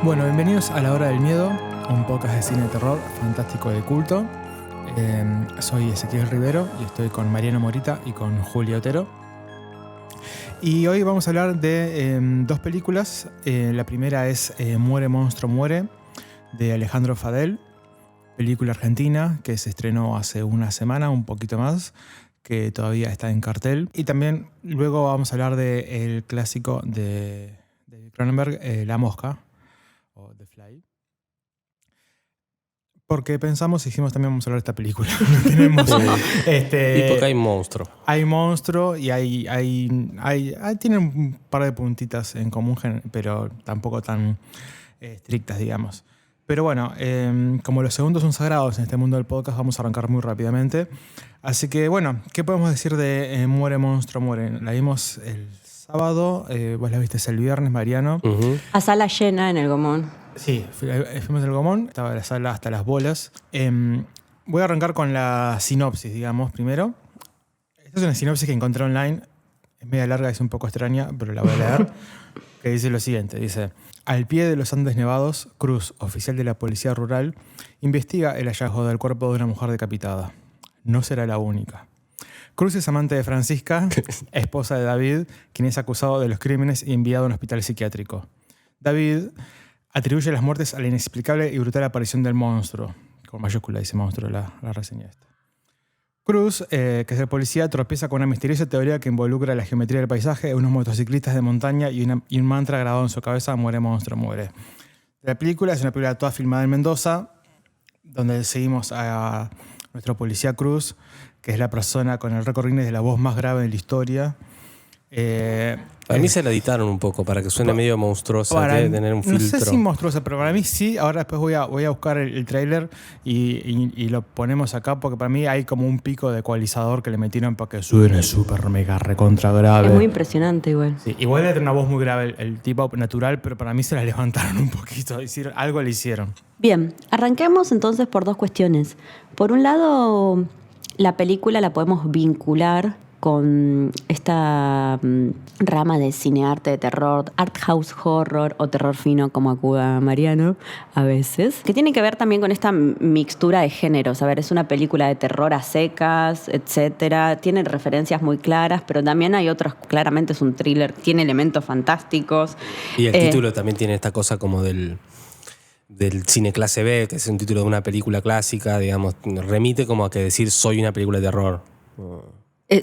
Bueno, bienvenidos a La Hora del Miedo, un podcast de cine de terror fantástico de culto. Soy Ezequiel Rivero y estoy con Mariano Morita y con Julio Otero. Y hoy vamos a hablar de dos películas. La primera es Muere, monstruo, muere, de Alejandro Fadel, película argentina que se estrenó hace una semana, un poquito más, que todavía está en cartel. Y también luego vamos a hablar del clásico de Cronenberg, La Mosca, o The Fly. Porque dijimos también vamos a hablar de esta película. Tenemos, y porque hay monstruo. Hay monstruo y tienen un par de puntitas en común, pero tampoco tan estrictas, digamos. Pero bueno, como los segundos son sagrados en este mundo del podcast, vamos a arrancar muy rápidamente. Así que bueno, ¿qué podemos decir de Muere, monstruo, muere? La vimos el sábado, vos la viste el viernes, Mariano. Uh-huh. A sala llena en el Gomón. Sí, fuimos al Gomón, estaba la sala hasta las bolas. Voy a arrancar con la sinopsis, digamos, primero. Esta es una sinopsis que encontré online, es media larga, es un poco extraña, pero la voy a leer, que dice lo siguiente, dice: al pie de los Andes Nevados, Cruz, oficial de la policía rural, investiga el hallazgo del cuerpo de una mujer decapitada. No será la única. Cruz es amante de Francisca, esposa de David, quien es acusado de los crímenes y enviado a un hospital psiquiátrico. David atribuye las muertes a la inexplicable y brutal aparición del monstruo. Con mayúscula dice monstruo la reseña esta. Cruz, que es el policía, tropieza con una misteriosa teoría que involucra la geometría del paisaje, unos motociclistas de montaña y un mantra grabado en su cabeza: muere, monstruo, muere. La película es una película toda filmada en Mendoza, donde seguimos a nuestro policía Cruz, que es la persona con el récord Guinness de la voz más grave de la historia. A mí se la editaron un poco para que suene medio monstruosa, debe tener un filtro. No sé si monstruosa, pero para mí sí. Ahora después voy a buscar el tráiler y lo ponemos acá, porque para mí hay como un pico de ecualizador que le metieron para que suene súper mega recontra grave. Es muy impresionante igual. Sí, igual tiene una voz muy grave el tipo natural, pero para mí se la levantaron un poquito. Algo le hicieron. Bien, arranquemos entonces por dos cuestiones. Por un lado, la película la podemos vincular con esta rama de cinearte de terror, art house horror o terror fino, como acuda Mariano a veces, que tiene que ver también con esta mixtura de géneros. A ver, es una película de terror a secas, etcétera. Tiene referencias muy claras, pero también hay otras. Claramente es un thriller, tiene elementos fantásticos. Y el título también tiene esta cosa como del cine clase B, que es un título de una película clásica, digamos, remite como a que decir soy una película de terror.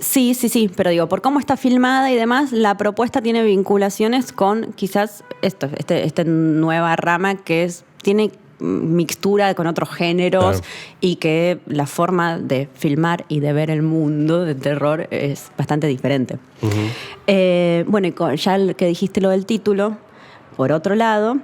Sí, pero digo, por cómo está filmada y demás, la propuesta tiene vinculaciones con quizás esta nueva rama que tiene mixtura con otros géneros, claro, y que la forma de filmar y de ver el mundo de terror es bastante diferente. Uh-huh. Bueno, y ya que dijiste lo del título, por otro lado,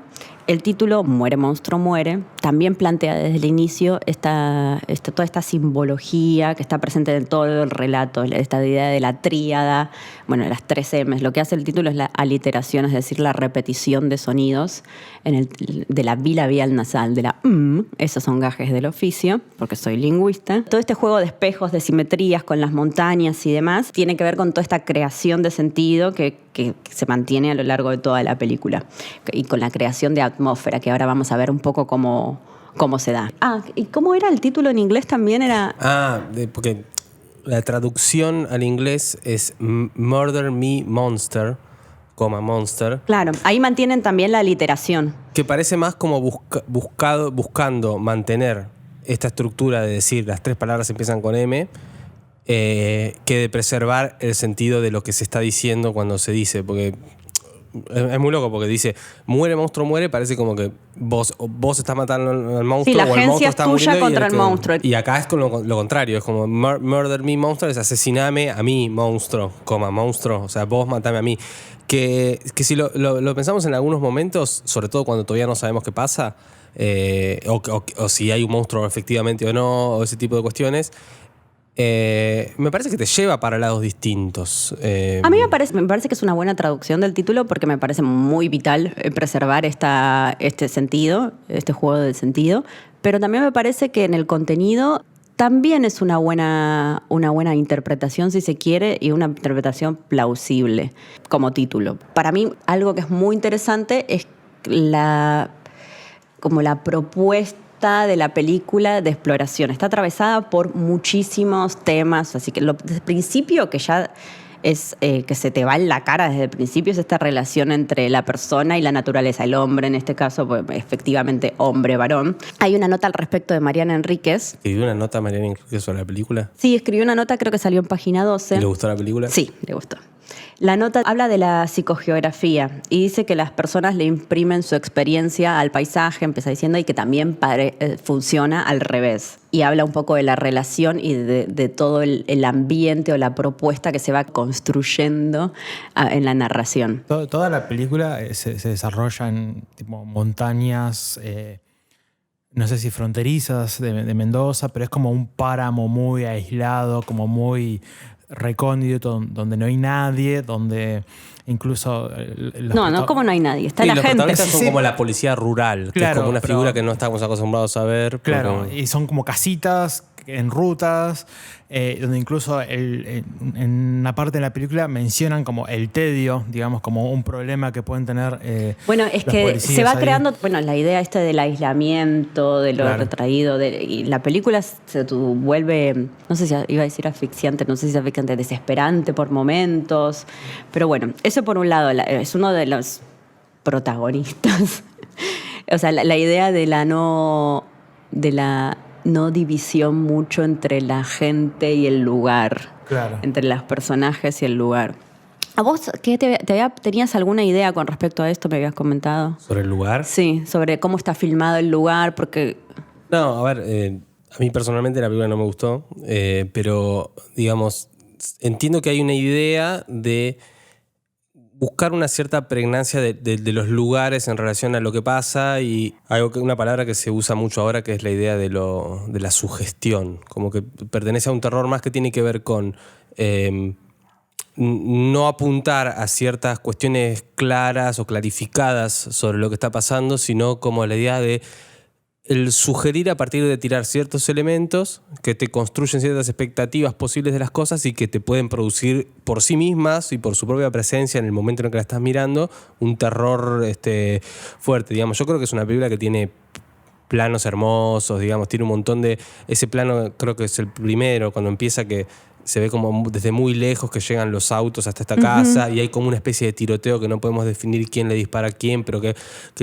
el título Muere, monstruo, muere también plantea desde el inicio toda esta simbología que está presente en todo el relato, esta idea de la tríada, bueno, las 3 M's. Lo que hace el título es la aliteración, es decir, la repetición de sonidos de la bilabial nasal, de la esos son gajes del oficio, porque soy lingüista. Todo este juego de espejos, de simetrías con las montañas y demás, tiene que ver con toda esta creación de sentido que se mantiene a lo largo de toda la película, y con la creación de atmósfera, que ahora vamos a ver un poco cómo se da. ¿Y cómo era el título en inglés también? Porque la traducción al inglés es Murder Me Monster, Monster. Claro, ahí mantienen también la aliteración. Que parece más como buscando mantener esta estructura de decir las 3 palabras empiezan con M, que de preservar el sentido de lo que se está diciendo cuando se dice, porque es muy loco, porque dice muere, monstruo, muere, parece como que vos estás matando al monstruo, sí, la o el monstruo está tuya muriendo contra el monstruo. Y acá es con lo contrario, es como murder me monster, es asesiname a mí, monstruo, monstruo, o sea, vos matame a mí. Que si lo pensamos en algunos momentos, sobre todo cuando todavía no sabemos qué pasa, o si hay un monstruo efectivamente o no, o ese tipo de cuestiones, me parece que te lleva para lados distintos. A mí me parece que es una buena traducción del título, porque me parece muy vital preservar este sentido, este juego del sentido, pero también me parece que en el contenido también es una buena interpretación, si se quiere, y una interpretación plausible como título. Para mí, algo que es muy interesante es como la propuesta de la película de exploración. Está atravesada por muchísimos temas, así que desde el principio que ya es que se te va en la cara desde el principio es esta relación entre la persona y la naturaleza, el hombre en este caso, pues, efectivamente hombre-varón. Hay una nota al respecto de Mariana Enríquez. ¿Escribió una nota Mariana Enríquez sobre la película? Sí, escribió una nota, creo que salió en página 12. ¿Y le gustó la película? Sí, le gustó. La nota habla de la psicogeografía y dice que las personas le imprimen su experiencia al paisaje, empieza diciendo, y que también funciona al revés. Y habla un poco de la relación y de todo el ambiente o la propuesta que se va construyendo en la narración. Toda la película se desarrolla en tipo, montañas, no sé si fronterizas de Mendoza, pero es como un páramo muy aislado, como muy recóndito, donde no hay nadie, donde incluso... No, como no hay nadie, está la los gente. protagonistas son como la policía rural, Claro, que es como una figura que no estamos acostumbrados a ver. Claro, y son como casitas en rutas, donde incluso en una parte de la película mencionan como el tedio, digamos, como un problema que pueden tener bueno, es los que se va ahí. creando, la idea esta del aislamiento, de lo retraído, y la película se vuelve, no sé si iba a decir asfixiante, no sé si es asfixiante, desesperante por momentos, pero bueno, eso por un lado, es uno de los protagonistas. O sea, la idea de la no división mucho entre la gente y el lugar. Claro. Entre los personajes y el lugar. ¿A vos tenías alguna idea con respecto a esto? Me habías comentado. ¿Sobre el lugar? Sí, sobre cómo está filmado el lugar, porque... No, a ver, a mí personalmente la película no me gustó, pero, digamos, entiendo que hay una idea de buscar una cierta pregnancia de los lugares en relación a lo que pasa, y una palabra que se usa mucho ahora, que es la idea de la sugestión, como que pertenece a un terror más que tiene que ver con no apuntar a ciertas cuestiones claras o clarificadas sobre lo que está pasando, sino como la idea de el sugerir a partir de tirar ciertos elementos que te construyen ciertas expectativas posibles de las cosas y que te pueden producir por sí mismas y por su propia presencia en el momento en el que la estás mirando un terror fuerte. Digamos, yo creo que es una película que tiene planos hermosos, digamos, tiene un montón de... Ese plano creo que es el primero, cuando empieza, que se ve como desde muy lejos que llegan los autos hasta esta casa, y hay como una especie de tiroteo que no podemos definir quién le dispara a quién, pero que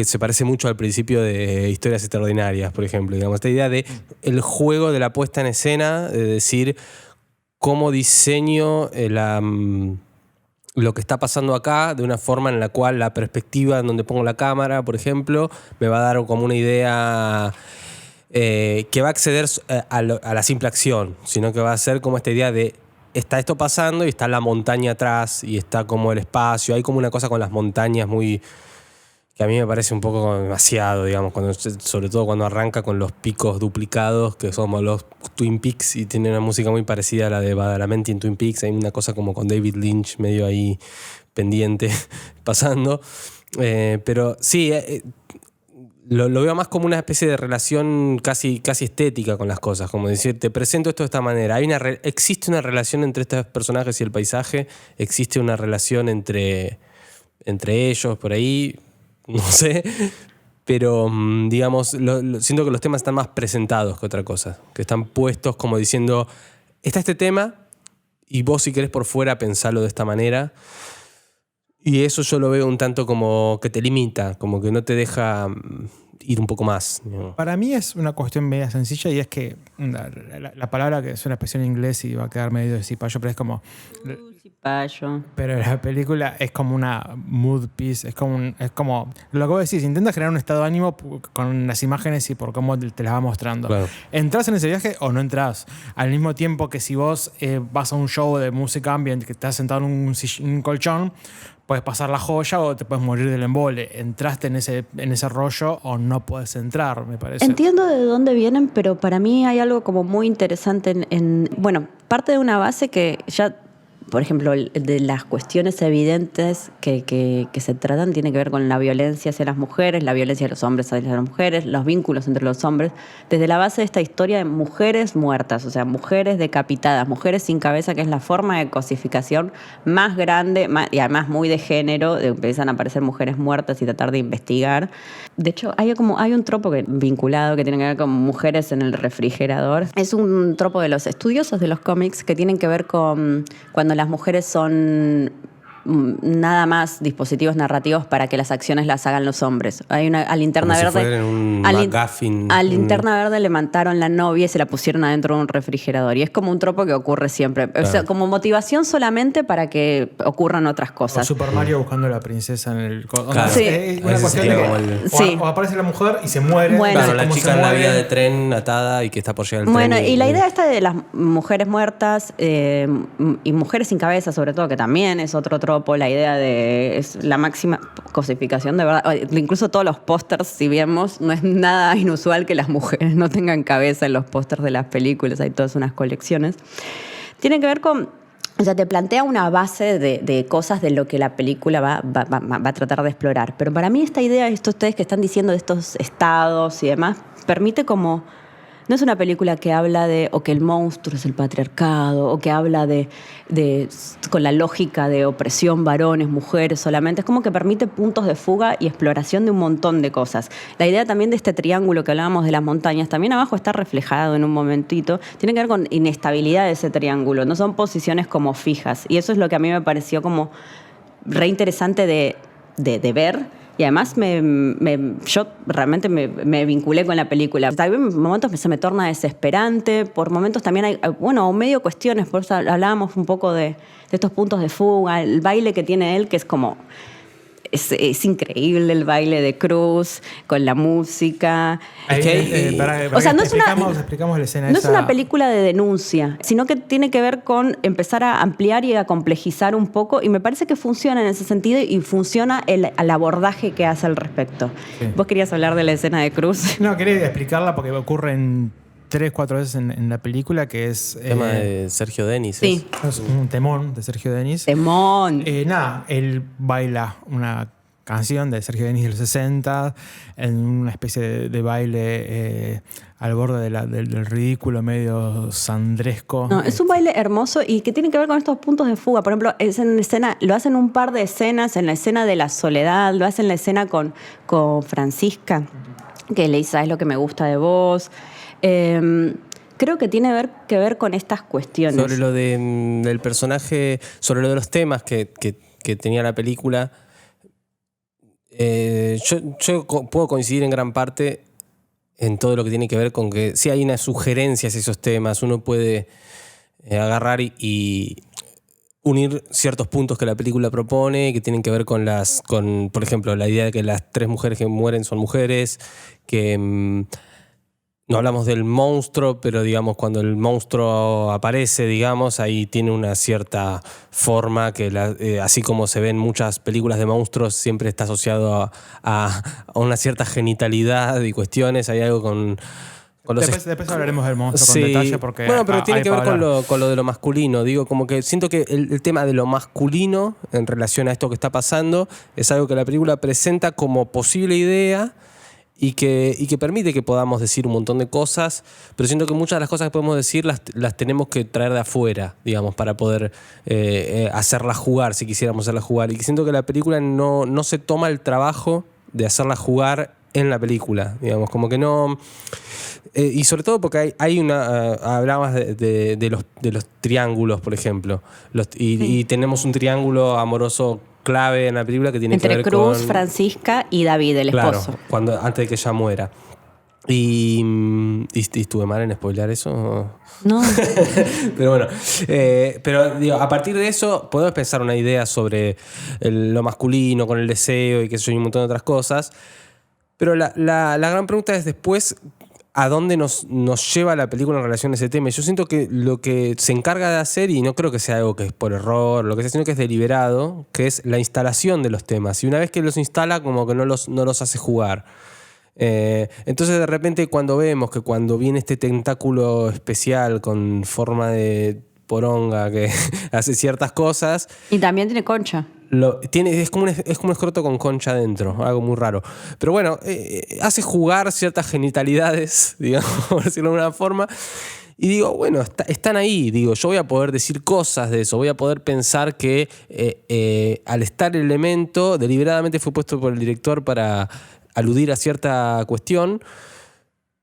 se parece mucho al principio de Historias Extraordinarias, por ejemplo. Digamos, esta idea de el juego de la puesta en escena, de decir cómo diseño lo que está pasando acá de una forma en la cual la perspectiva en donde pongo la cámara, por ejemplo, me va a dar como una idea... que va a acceder a la simple acción, sino que va a ser como esta idea de está esto pasando y está la montaña atrás y está como el espacio. Hay como una cosa con las montañas muy... que a mí me parece un poco demasiado, digamos, sobre todo cuando arranca con los picos duplicados, que son como los Twin Peaks, y tiene una música muy parecida a la de Badalamenti en Twin Peaks. Hay una cosa como con David Lynch medio ahí pendiente pasando. Pero sí... Lo veo más como una especie de relación casi estética con las cosas, como decir, te presento esto de esta manera. Existe una relación entre estos personajes y el paisaje, existe una relación entre ellos, por ahí, no sé, pero digamos, siento que los temas están más presentados que otra cosa, que están puestos como diciendo, está este tema y vos si querés por fuera pensalo de esta manera. Y eso yo lo veo un tanto como que te limita, como que no te deja ir un poco más. ¿No? Para mí es una cuestión media sencilla, y es que la palabra, que es una expresión en inglés y va a quedar medio de cipayo, pero es como... Cipayo. Pero la película es como una mood piece, es como lo que vos decís, intenta generar un estado de ánimo con las imágenes y por cómo te las va mostrando. Claro. ¿Entrás en ese viaje o no entrás? Al mismo tiempo que si vos vas a un show de música ambient que estás sentado en un colchón, puedes pasar la joya o te puedes morir del embole. ¿Entraste en ese rollo o no puedes entrar, me parece? Entiendo de dónde vienen, pero para mí hay algo como muy interesante bueno, parte de una base que ya por ejemplo, de las cuestiones evidentes que se tratan, tiene que ver con la violencia hacia las mujeres, la violencia de los hombres hacia las mujeres, los vínculos entre los hombres, desde la base de esta historia de mujeres muertas, o sea, mujeres decapitadas, mujeres sin cabeza, que es la forma de cosificación más grande y además muy de género, empiezan a aparecer mujeres muertas y tratar de investigar. De hecho, hay un tropo vinculado que tiene que ver con mujeres en el refrigerador. Es un tropo de los estudiosos de los cómics que tienen que ver con cuando las mujeres son nada más dispositivos narrativos para que las acciones las hagan los hombres. Hay a Linterna Como si Verde. fueran un MacGuffin. A Linterna Verde le mataron la novia y se la pusieron adentro de un refrigerador. Y es como un tropo que ocurre siempre. Claro. O sea, como motivación solamente para que ocurran otras O cosas. Super Mario buscando a la princesa en el... Claro. Sí. Es una Ese cuestión sería de como que Sí. o aparece la mujer y se muere. Bueno. Claro, la Como chica se en la muere. vía de tren atada y que está por llegar el Bueno, tren. y la idea esta de las mujeres muertas y mujeres sin cabeza, sobre todo, que también es otro tropo, la idea de es la máxima cosificación, de verdad. Incluso todos los pósters, si vemos, no es nada inusual que las mujeres no tengan cabeza en los pósters de las películas, hay todas unas colecciones. Tiene que ver con... O sea, te plantea una base de cosas de lo que la película va a tratar de explorar. Pero para mí esta idea, esto ustedes que están diciendo de estos estados y demás, permite como... No es una película que habla de, o que el monstruo es el patriarcado, o que habla con la lógica de opresión, varones, mujeres solamente. Es como que permite puntos de fuga y exploración de un montón de cosas. La idea también de este triángulo que hablábamos de las montañas, también abajo está reflejado en un momentito. Tiene que ver con inestabilidad de ese triángulo. No son posiciones como fijas. Y eso es lo que a mí me pareció como re interesante de ver. Y además yo realmente me vinculé con la película. También en momentos se me torna desesperante, por momentos también hay, bueno, medio cuestiones, por eso hablábamos un poco de estos puntos de fuga, el baile que tiene él, que es como... Es increíble el baile de Cruz con la música. Es que O sea, no es explicamos la escena no esa. es una película de denuncia, sino que tiene que ver con empezar a ampliar y a complejizar un poco, y me parece que funciona en ese sentido y funciona el abordaje que hace al respecto. Sí. ¿Vos querías hablar de la escena de Cruz? No, quería explicarla porque ocurre en 3-4 veces en la película, que es... El tema de Sergio Denis. Sí. es un temón de Sergio Denis. Temón. Nada, él baila una canción de Sergio Denis de los 60 en una especie de baile al borde del ridículo, medio sandresco. No, es un baile hermoso y que tiene que ver con estos puntos de fuga. Por ejemplo, es en escena, lo hacen un par de escenas, en la escena de la soledad, lo hacen en la escena con Francisca, que le dice, ¿sabes lo que me gusta de vos? Creo que tiene que ver con estas cuestiones. Sobre lo del personaje, sobre lo de los temas que tenía la película, yo puedo coincidir en gran parte en todo lo que tiene que ver con que sí hay unas sugerencias a esos temas, uno puede agarrar y unir ciertos puntos que la película propone, que tienen que ver con por ejemplo, la idea de que las 3 mujeres que mueren son mujeres, que no hablamos del monstruo, pero digamos cuando el monstruo aparece, digamos, ahí tiene una cierta forma que así como se ven muchas películas de monstruos, siempre está asociado a una cierta genitalidad y cuestiones. Hay algo con los... Después hablaremos del monstruo Sí. con detalle porque... Bueno, pero tiene hay que ver para hablar. con lo de lo masculino. Digo, como que siento que el tema de lo masculino en relación a esto que está pasando es algo que la película presenta como posible idea y que permite que podamos decir un montón de cosas, pero siento que muchas de las cosas que podemos decir las tenemos que traer de afuera, digamos, para poder hacerlas jugar, si quisiéramos hacerlas jugar. Y siento que la película no se toma el trabajo de hacerla jugar en la película, digamos, como que no... y sobre todo porque hay una... hablabas de los triángulos, por ejemplo, y tenemos un triángulo amoroso clave en la película que tiene Entre que ver Cruz, con... Francisca y David, el esposo. Claro, antes de que ella muera. Y estuve mal en spoilear eso. No. Pero bueno, pero digo, a partir de eso podemos pensar una idea sobre lo masculino con el deseo y qué sé yo, y un montón de otras cosas. Pero la gran pregunta es después, ¿a dónde nos lleva la película en relación a ese tema? Y yo siento que lo que se encarga de hacer, y no creo que sea algo que es por error, lo que sea, sino que es deliberado, que es la instalación de los temas. Y una vez que los instala, como que no los hace jugar. Entonces de repente cuando vemos que cuando viene este tentáculo especial con forma de poronga que hace ciertas cosas. Y también tiene concha. Es como un escroto con concha adentro, algo muy raro. Pero bueno, hace jugar ciertas genitalidades, digamos, por decirlo de alguna forma. Y digo, bueno, están ahí. Digo, yo voy a poder decir cosas de eso. Voy a poder pensar que al estar el elemento, deliberadamente fue puesto por el director para aludir a cierta cuestión.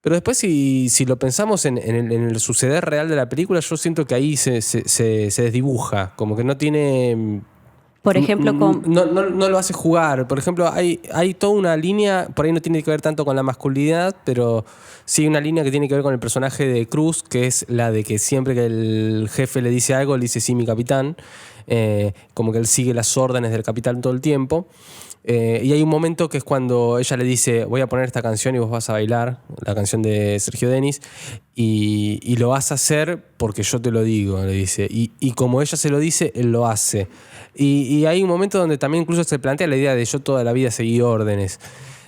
Pero después, si lo pensamos en el suceder real de la película, yo siento que ahí se desdibuja. Como que no tiene... Por ejemplo, no lo hace jugar. Por ejemplo, hay toda una línea, por ahí no tiene que ver tanto con la masculinidad, pero sí hay una línea que tiene que ver con el personaje de Cruz, que es la de que siempre que el jefe le dice algo, le dice sí, mi capitán. Como que él sigue las órdenes del capitán todo el tiempo. Y hay un momento que es cuando ella le dice, voy a poner esta canción y vos vas a bailar, la canción de Sergio Denis, y lo vas a hacer porque yo te lo digo, le dice. Y como ella se lo dice, él lo hace. Y hay un momento donde también incluso se plantea la idea de yo toda la vida seguí órdenes.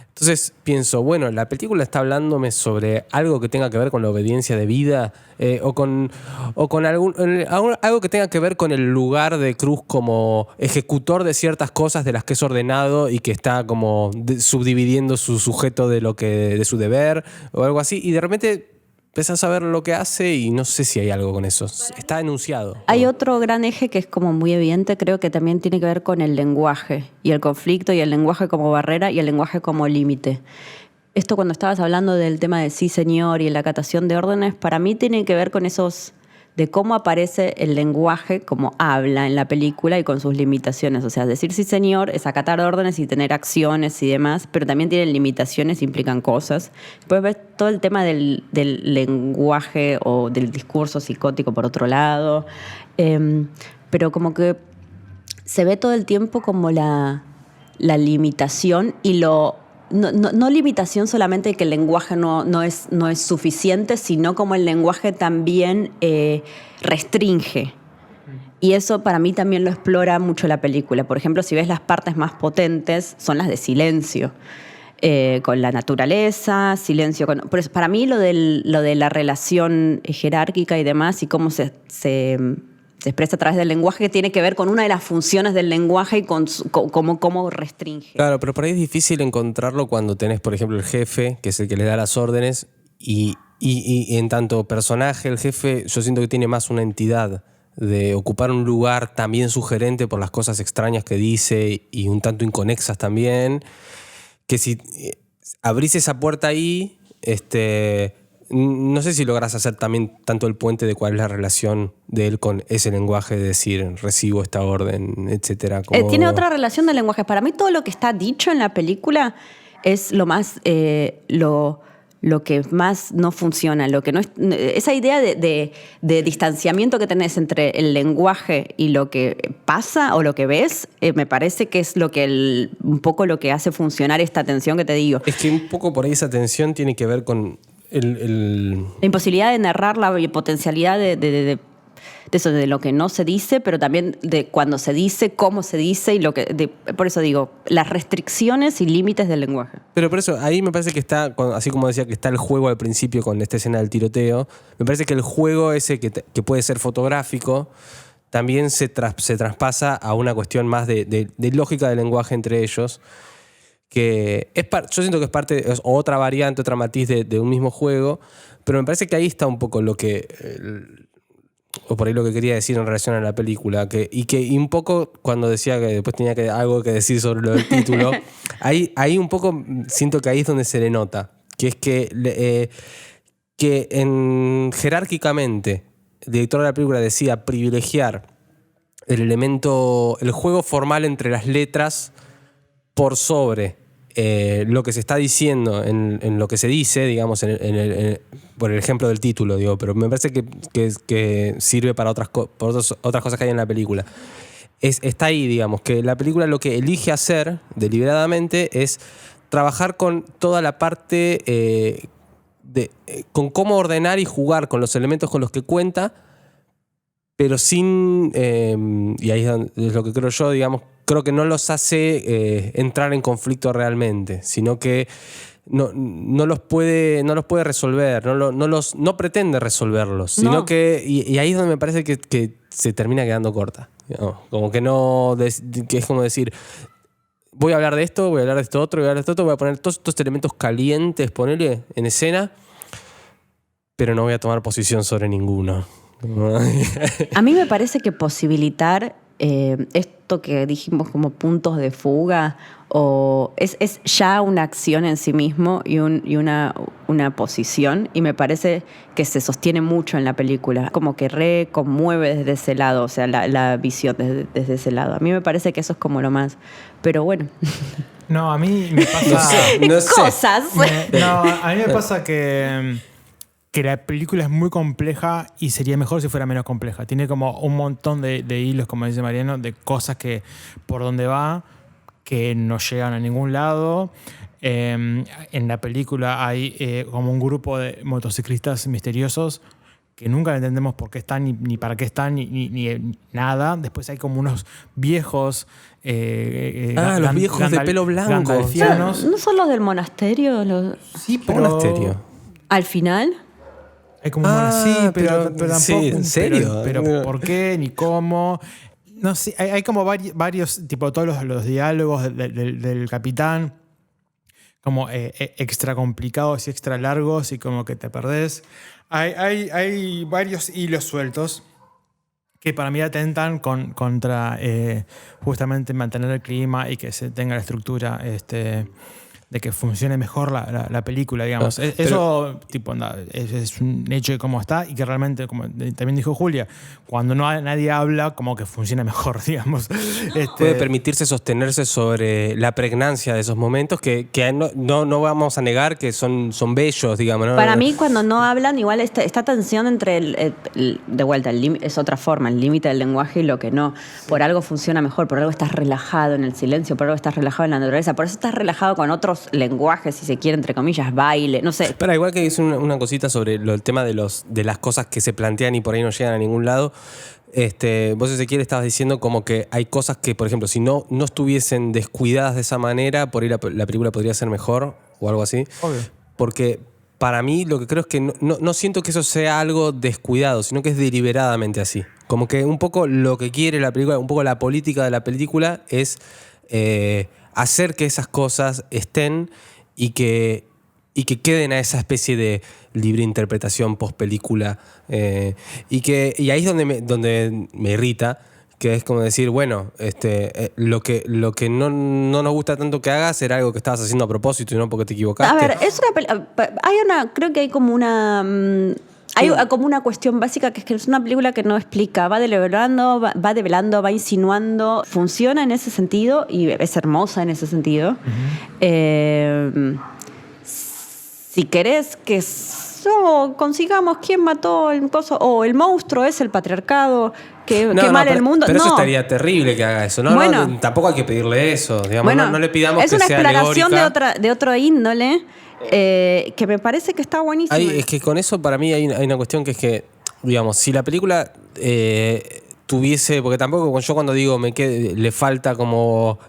Entonces pienso, bueno, la película está hablándome sobre algo que tenga que ver con la obediencia de vida o con algo que tenga que ver con el lugar de Cruz como ejecutor de ciertas cosas de las que es ordenado y que está como subdividiendo su sujeto de su deber o algo así. Y de repente empezás a ver lo que hace y no sé si hay algo con eso. Está enunciado. hay otro gran eje que es como muy evidente, creo que también tiene que ver con el lenguaje y el conflicto y el lenguaje como barrera y el lenguaje como límite. Esto cuando estabas hablando del tema de sí señor y la acatación de órdenes, para mí tiene que ver con esos, de cómo aparece el lenguaje como habla en la película y con sus limitaciones. O sea, decir sí señor es acatar órdenes y tener acciones y demás, pero también tienen limitaciones, implican cosas. Después ves todo el tema del lenguaje o del discurso psicótico por otro lado, pero como que se ve todo el tiempo como la limitación y no limitación solamente de que el lenguaje no es suficiente, sino como el lenguaje también restringe. Y eso para mí también lo explora mucho la película. Por ejemplo, si ves las partes más potentes, son las de silencio. Con la naturaleza, silencio. Por eso, para mí lo de la relación jerárquica y demás y cómo se expresa a través del lenguaje, que tiene que ver con una de las funciones del lenguaje y con cómo restringe. Claro, pero por ahí es difícil encontrarlo cuando tenés, por ejemplo, el jefe, que es el que le da las órdenes, y en tanto personaje, el jefe, yo siento que tiene más una entidad de ocupar un lugar también sugerente por las cosas extrañas que dice y un tanto inconexas también, que si abrís esa puerta ahí, no sé si logras hacer también tanto el puente de cuál es la relación de él con ese lenguaje de decir recibo esta orden, etcétera. Tiene otra relación del lenguaje. Para mí todo lo que está dicho en la película es lo más lo que más no funciona, lo que no es, esa idea de distanciamiento que tenés entre el lenguaje y lo que pasa o lo que ves, me parece que es un poco lo que hace funcionar esta tensión que te digo. Es que un poco por ahí esa tensión tiene que ver con la imposibilidad de narrar, la potencialidad de eso, de lo que no se dice, pero también de cuando se dice, cómo se dice y por eso digo, las restricciones y límites del lenguaje. Pero por eso, ahí me parece que está, así como decía que está el juego al principio con esta escena del tiroteo, me parece que el juego ese que puede ser fotográfico también se traspasa a una cuestión más de lógica del lenguaje entre ellos, que yo siento que es parte, es otra variante, otra matiz de un mismo juego, pero me parece que ahí está un poco lo que... o por ahí lo que quería decir en relación a la película, y un poco cuando decía que después tenía algo que decir sobre lo del título, ahí un poco siento que ahí es donde se le nota, que es que jerárquicamente el director de la película decía privilegiar el juego formal entre las letras por sobre lo que se está diciendo en lo que se dice, digamos, por el ejemplo del título, digo, pero me parece que sirve para otras cosas que hay en la película. Está ahí, digamos, que la película lo que elige hacer deliberadamente es trabajar con toda la parte con cómo ordenar y jugar con los elementos con los que cuenta, pero sin, y ahí es lo que creo yo, digamos, creo que no los hace entrar en conflicto realmente, sino que no los puede resolver, no pretende resolverlos, sino No. que, y ahí es donde me parece que se termina quedando corta. ¿No? Como que que es como decir, voy a hablar de esto, voy a hablar de esto otro, voy a poner todos estos elementos calientes, ponerle en escena, pero no voy a tomar posición sobre ninguno. A mí me parece que posibilitar esto que dijimos como puntos de fuga es ya una acción en sí mismo y una posición, y me parece que se sostiene mucho en la película, como que reconmueve desde ese lado, o sea, la visión desde ese lado. A mí me parece que eso es como lo más, pero bueno. No, a mí me pasa... No sé. Cosas. A mí me pasa que la película es muy compleja y sería mejor si fuera menos compleja. Tiene como un montón de hilos, como dice Mariano, de cosas que por donde va, que no llegan a ningún lado. En la película hay como un grupo de motociclistas misteriosos que nunca entendemos por qué están, ni para qué están, ni nada. Después hay como unos viejos... los viejos de pelo blanco. gandalfianos. ¿No son los del monasterio? Sí, ¿Cómo monasterio? Al final. Hay como sí, pero tampoco. sí, ¿en serio? Pero ¿por qué? Ni cómo. No sé, hay como varios, tipo todos los diálogos del capitán, como extra complicados y extra largos y como que te perdés. Hay varios hilos sueltos que para mí atentan contra justamente mantener el clima y que se tenga la estructura de que funcione mejor la película, digamos. Eso tipo, es un hecho de cómo está y que realmente, como también dijo Julia, cuando nadie habla, como que funciona mejor, digamos. Puede permitirse sostenerse sobre la pregnancia de esos momentos que no vamos a negar que son bellos, digamos, ¿no? Para mí, cuando no hablan, igual esta tensión entre de vuelta, es otra forma, el límite del lenguaje y lo que no. Por algo funciona mejor, por algo estás relajado en el silencio, por algo estás relajado en la naturaleza, por eso estás relajado con otros lenguajes, si se quiere, entre comillas, baile, no sé. Pero igual que hice una cosita sobre el tema de las cosas que se plantean y por ahí no llegan a ningún lado. Vos, Ezequiel, estabas diciendo como que hay cosas que, por ejemplo, si no estuviesen descuidadas de esa manera, por ahí la película podría ser mejor o algo así. Obvio. Porque para mí lo que creo es que no siento que eso sea algo descuidado, sino que es deliberadamente así. Como que un poco lo que quiere la película, un poco la política de la película es hacer que esas cosas estén y que queden a esa especie de libre interpretación post-película. Y ahí es donde me irrita, que es como decir, bueno, lo que no nos gusta tanto que hagas era algo que estabas haciendo a propósito y no porque te equivocaste. A ver, creo que hay como una... Hay como una cuestión básica que es una película que no explica, va develando, va insinuando, funciona en ese sentido y es hermosa en ese sentido. Uh-huh. Si querés que consigamos quién mató el coso, o el monstruo es el patriarcado, que mal el mundo. Pero no. eso estaría terrible que haga eso. No, tampoco hay que pedirle eso. Digamos, bueno, no le pidamos que sea alegórica. Es una exploración de otro índole que me parece que está buenísima. Es que con eso para mí hay una cuestión que es que, digamos, si la película tuviese, porque tampoco yo cuando digo le falta como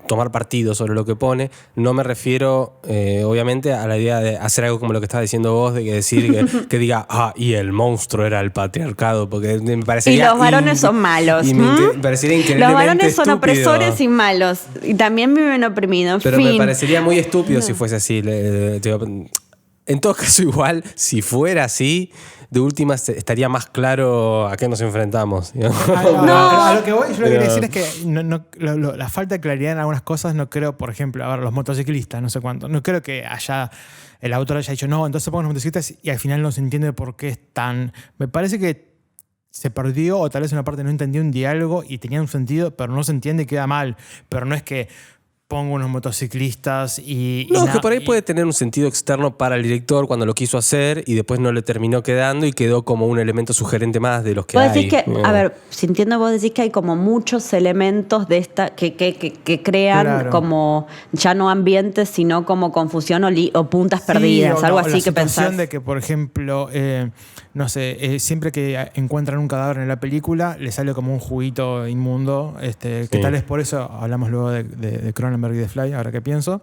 tomar partido sobre lo que pone, no me refiero obviamente a la idea de hacer algo como lo que estás diciendo vos, de que decir que diga, y el monstruo era el patriarcado, porque me parecería... Y los varones son malos. Y me parecería increíblemente los varones son estúpido. Opresores y malos, y también viven oprimidos. Pero me parecería muy estúpido si fuese así. En todo caso, igual, si fuera así, de última estaría más claro a qué nos enfrentamos. A lo que voy, yo lo que quería decir es que la falta de claridad en algunas cosas no creo, por ejemplo, a ver, los motociclistas, no sé cuánto, no creo que el autor haya dicho, no, entonces pongan los motociclistas y al final no se entiende por qué están. Me parece que se perdió o tal vez una parte no entendió un diálogo y tenía un sentido, pero no se entiende y queda mal. Pero no es que pongo unos motociclistas y... No, que por ahí puede tener un sentido externo para el director cuando lo quiso hacer y después no le terminó quedando y quedó como un elemento sugerente más de los que vos hay. Decís que, a ver, sintiendo vos decís que hay como muchos elementos de esta que crean como ya no ambientes, sino como confusión o puntas perdidas, algo así que pensás. De que, por ejemplo, no sé, siempre que encuentran un cadáver en la película, le sale como un juguito inmundo, que Sí. tal vez por eso hablamos luego de Cronenberg y de Fly, ahora que pienso.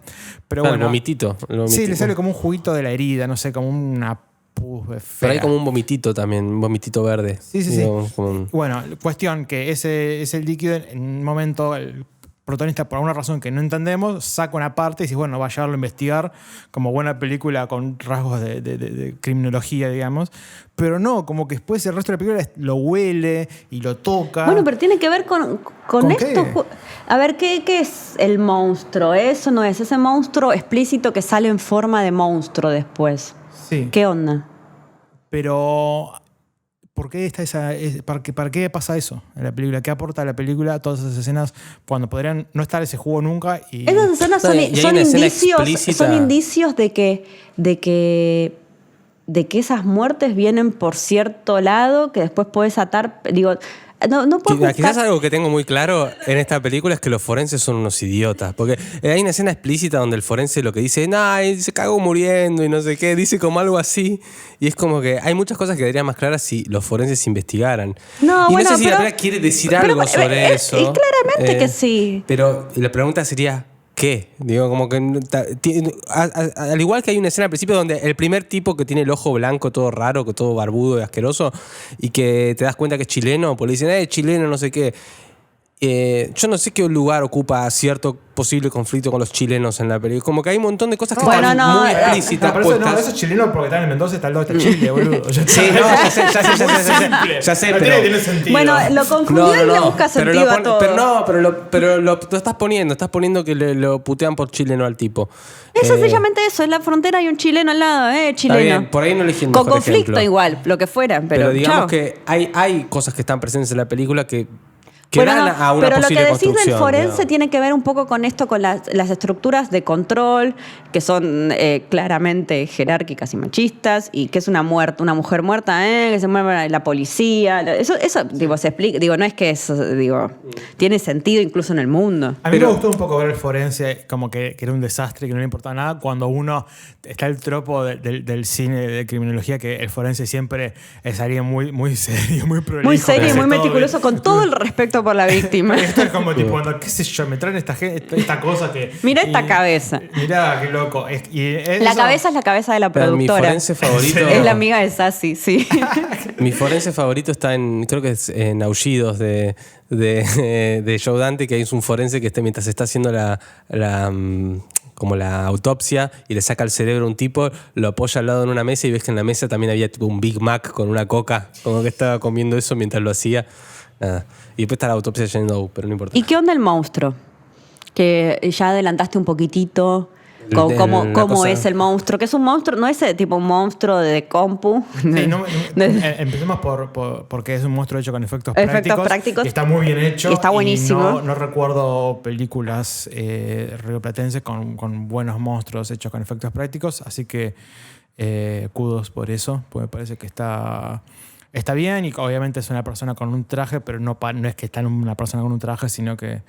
Pero Claro, bueno, el vomitito. sí, le sale como un juguito de la herida, no sé, como una pus fea. Pero hay como un vomitito también, un vomitito verde. Sí, sí, Digo, sí. como un- Bueno, cuestión que ese líquido en un momento el protagonista, por alguna razón que no entendemos, saca una parte y dice, bueno, va a llevarlo a investigar como buena película con rasgos de criminología, digamos. Pero no, como que después el resto de la película lo huele y lo toca. Bueno, pero tiene que ver con ¿Con esto. qué? A ver, ¿qué es el monstruo? Eso no es ese monstruo explícito que sale en forma de monstruo después. Sí. ¿Qué onda? Pero, ¿por qué está para qué pasa eso en la película? ¿Qué aporta a la película todas esas escenas cuando podrían no estar ese juego nunca? Y Esas escenas No, y hay una escena explícita. son indicios de que esas muertes vienen por cierto lado, que después puedes atar. Digo, no puedes Quizás buscar. algo que tengo muy claro en esta película es que los forenses son unos idiotas. Porque hay una escena explícita donde el forense lo que dice, se cagó muriendo y no sé qué, dice como algo así. Y es como que hay muchas cosas que quedarían más claras si los forenses investigaran. No, y bueno, no sé si la pero- película quiere decir pero- algo sobre eso. y claramente que sí. Pero la pregunta sería, ¿qué? Digo, como que al igual que hay una escena al principio donde el primer tipo que tiene el ojo blanco, todo raro, todo barbudo y asqueroso, y que te das cuenta que es chileno, pues le dicen, chileno, no sé qué. Yo no sé qué lugar ocupa cierto posible conflicto con los chilenos en la película. Como que hay un montón de cosas que Bueno, están no, muy explícitas pero eso, puestas. eso es chileno porque están en Mendoza, está al lado, está Chile, boludo. Sí, no, ya sé, No pero... tiene sentido. Bueno, lo confundió y le busca pero sentido lo a pon- todo. Pero no, pero lo estás poniendo que lo putean por chileno al tipo. Es sencillamente eso, en la frontera hay un chileno al lado, chileno. Está bien, por ahí no elegí el Con mejor conflicto ejemplo. igual, lo que fuera, Pero pero, digamos chao. que hay cosas que están presentes en la película que Bueno, dan no, a una pero lo que posible decís del construcción. forense digamos. tiene que ver un poco con esto, con las estructuras de control, que son claramente jerárquicas y machistas, y que es una mujer muerta, que se mueve la policía. Eso digo, se explica, digo, no es que eso, digo, tiene sentido incluso en el mundo. A mí Pero- me gustó un poco ver el forense como que era un desastre, que no le importaba nada. Cuando uno está el tropo del cine de criminología, que el forense siempre es alguien muy serio, muy prolijo. Muy que serio y hace muy todo meticuloso, bien. con todo el respeto por la víctima. Esto es como tipo, cuando, qué sé yo, me traen esta cosa que... Mira esta cabeza. Mirá, qué loco. La cabeza es la cabeza de la Pero mi productora. forense favorito... Es la amiga de Sassy, sí. Mi forense favorito está creo que es en Aullidos de Joe Dante, que es un forense que mientras está haciendo como la autopsia y le saca el cerebro a un tipo, lo apoya al lado en una mesa y ves que en la mesa también había tipo un Big Mac con una coca, como que estaba comiendo eso mientras lo hacía. Nada. Y después está la autopsia de Jane Doe, pero no importa. ¿Y qué onda el monstruo? Que ya adelantaste un poquitito. La ¿Cómo cosa- es el monstruo? Que es un monstruo, no es tipo un monstruo de compu. Sí, empecemos porque es un monstruo hecho con efectos prácticos. Y está muy bien hecho. Y está buenísimo. No recuerdo películas rioplatenses con buenos monstruos hechos con efectos prácticos. Así que kudos por eso. Pues me parece que está bien. Y obviamente es una persona con un traje, pero no es que está en una persona con un traje, sino que...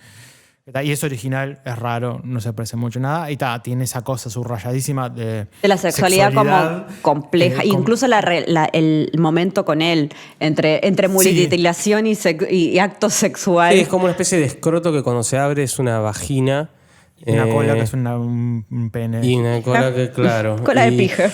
Y es original, es raro, no se parece mucho a nada. Y tiene esa cosa subrayadísima de la sexualidad como compleja. Incluso el momento con él, entre mutilación y acto sexual. Sí, es como una especie de escroto que cuando se abre es una vagina. Y una cola que es un pene. Y una cola que, claro. Cola de pija.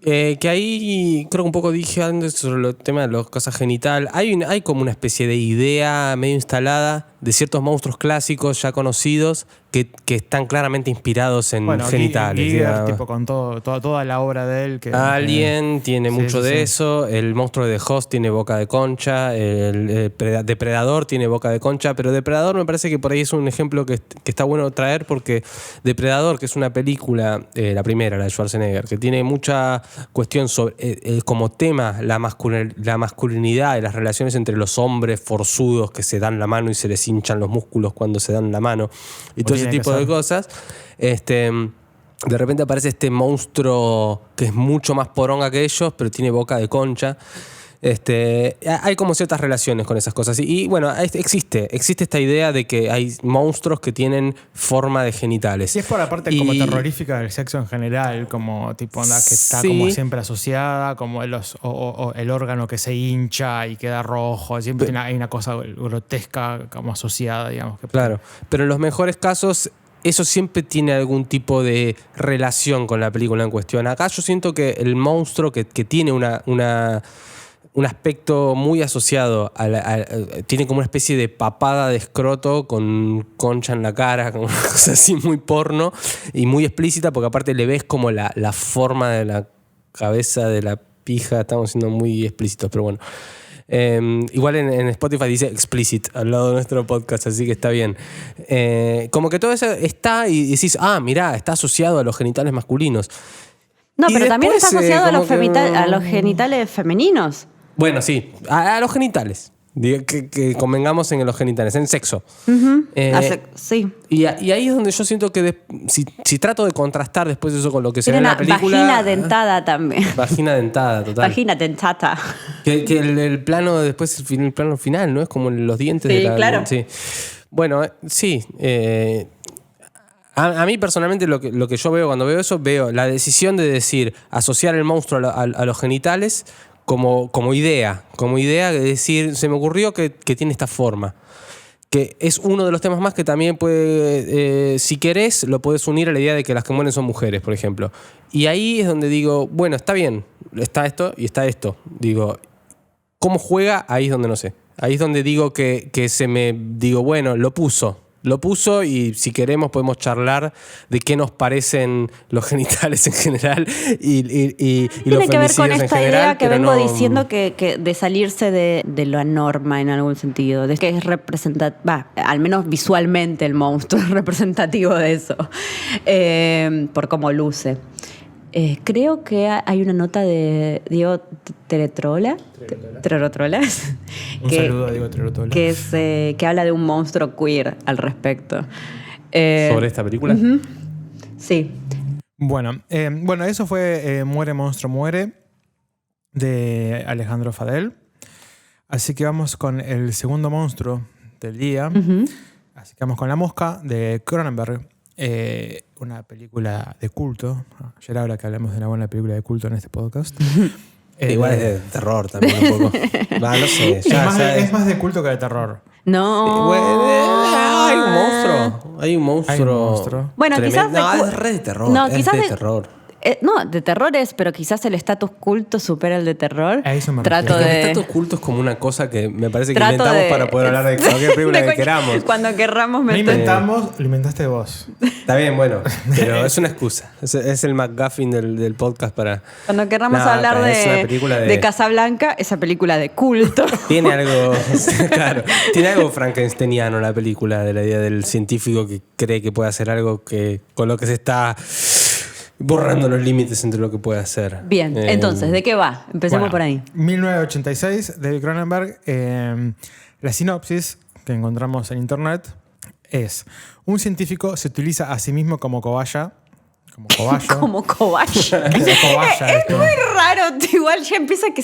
Que ahí creo que un poco dije antes sobre el tema de las cosas genital. Hay como una especie de idea medio instalada de ciertos monstruos clásicos ya conocidos que están claramente inspirados en genitales. Giger, digamos. tipo con toda la obra de él. Alien tiene sí, mucho sí, de sí. eso. El monstruo de The Host tiene boca de concha. El Depredador tiene boca de concha. Pero Depredador me parece que por ahí es un ejemplo que está bueno traer porque Depredador, que es una película, la primera, la de Schwarzenegger, que tiene mucha cuestión sobre como tema la masculinidad y las relaciones entre los hombres forzudos que se dan la mano y se les hinchan los músculos cuando se dan la mano y todo ese tipo de cosas. De repente aparece este monstruo que es mucho más poronga que ellos, pero tiene boca de concha. Hay como ciertas relaciones con esas cosas. Y bueno, existe esta idea de que hay monstruos que tienen forma de genitales. Y es por la parte como terrorífica del sexo en general, como tipo onda que está Sí. como siempre asociada, como o el órgano que se hincha y queda rojo. Siempre hay una cosa grotesca como asociada, digamos. Claro, pero en los mejores casos eso siempre tiene algún tipo de relación con la película en cuestión. Acá yo siento que el monstruo que tiene un aspecto muy asociado tiene como una especie de papada de escroto con concha en la cara, como una cosa así muy porno y muy explícita, porque aparte le ves como la forma de la cabeza de la pija. Estamos siendo muy explícitos, pero bueno. Igual en Spotify dice explicit al lado de nuestro podcast, así que está bien. Como que todo eso está y decís, mirá, está asociado a los genitales masculinos. No, Y pero también después, está asociado como a los genitales femeninos. Bueno, sí, a los genitales. Que convengamos en los genitales, en sexo. Sí. Y ahí es donde yo siento que si trato de contrastar después eso con lo que se ve Tiene en la una película. vagina dentada también. Vagina dentada, total. Vagina dentata. Que el plano después, el plano final, ¿no? Es como los dientes Sí, de la. claro. Sí. Bueno, sí. A mí personalmente lo que yo veo cuando veo eso, veo la decisión de decir, asociar el monstruo a los genitales como idea, de decir, se me ocurrió que tiene esta forma. Que es uno de los temas más que también puede, si querés, lo puedes unir a la idea de que las que mueren son mujeres, por ejemplo. Y ahí es donde digo, bueno, está bien, está esto y está esto. Digo, ¿cómo juega? Ahí es donde no sé. Ahí es donde digo que digo, bueno, lo puso y si queremos podemos charlar de qué nos parecen los genitales en general y los Tiene que ver con femicidios en esta general, idea que pero vengo no- diciendo que de salirse de la norma en algún sentido, de que es al menos visualmente el monstruo es representativo de eso, por cómo luce. Creo que hay una nota de Diego Trerotrola. Un saludo a Diego Trerotola. Que habla de un monstruo queer al respecto. sobre esta película. Sí. Bueno, eso fue Muere, Monstruo, Muere, de Alejandro Fadel. Así que vamos con el segundo monstruo del día. Así que vamos con La Mosca, de Cronenberg. Una película de culto. Ayer habla que hablamos de una buena película de culto en este podcast. Igual es de terror también un poco. No sé. Es más de culto que de terror. No. Hay un monstruo. Hay un monstruo. Bueno, quizás No, es re de terror. No, es quizás de terror. No, de terror es, pero quizás el estatus culto supera el de terror. A eso me Trato refiero. El de... estatus culto es como una cosa que me parece que Trato inventamos de- para poder hablar de cualquier película que queramos. Cuando querramos No meter... inventamos, lo inventaste vos. Está bien, bueno, pero es una excusa. Es el McGuffin del podcast para... Cuando querramos No, hablar es una película de Casablanca, esa película de culto. Tiene algo, claro, tiene algo frankensteiniano la película, de la idea del científico que cree que puede hacer algo que con lo que se está borrando los límites entre lo que puede hacer. Bien, entonces, ¿de qué va? Empecemos Bueno, por ahí. 1986, David Cronenberg. La sinopsis que encontramos en internet es: un científico se utiliza a sí mismo como cobaya. Como cobayo. Como cobayo. ¿Qué es cobaya Es esto? muy raro, igual ya empieza que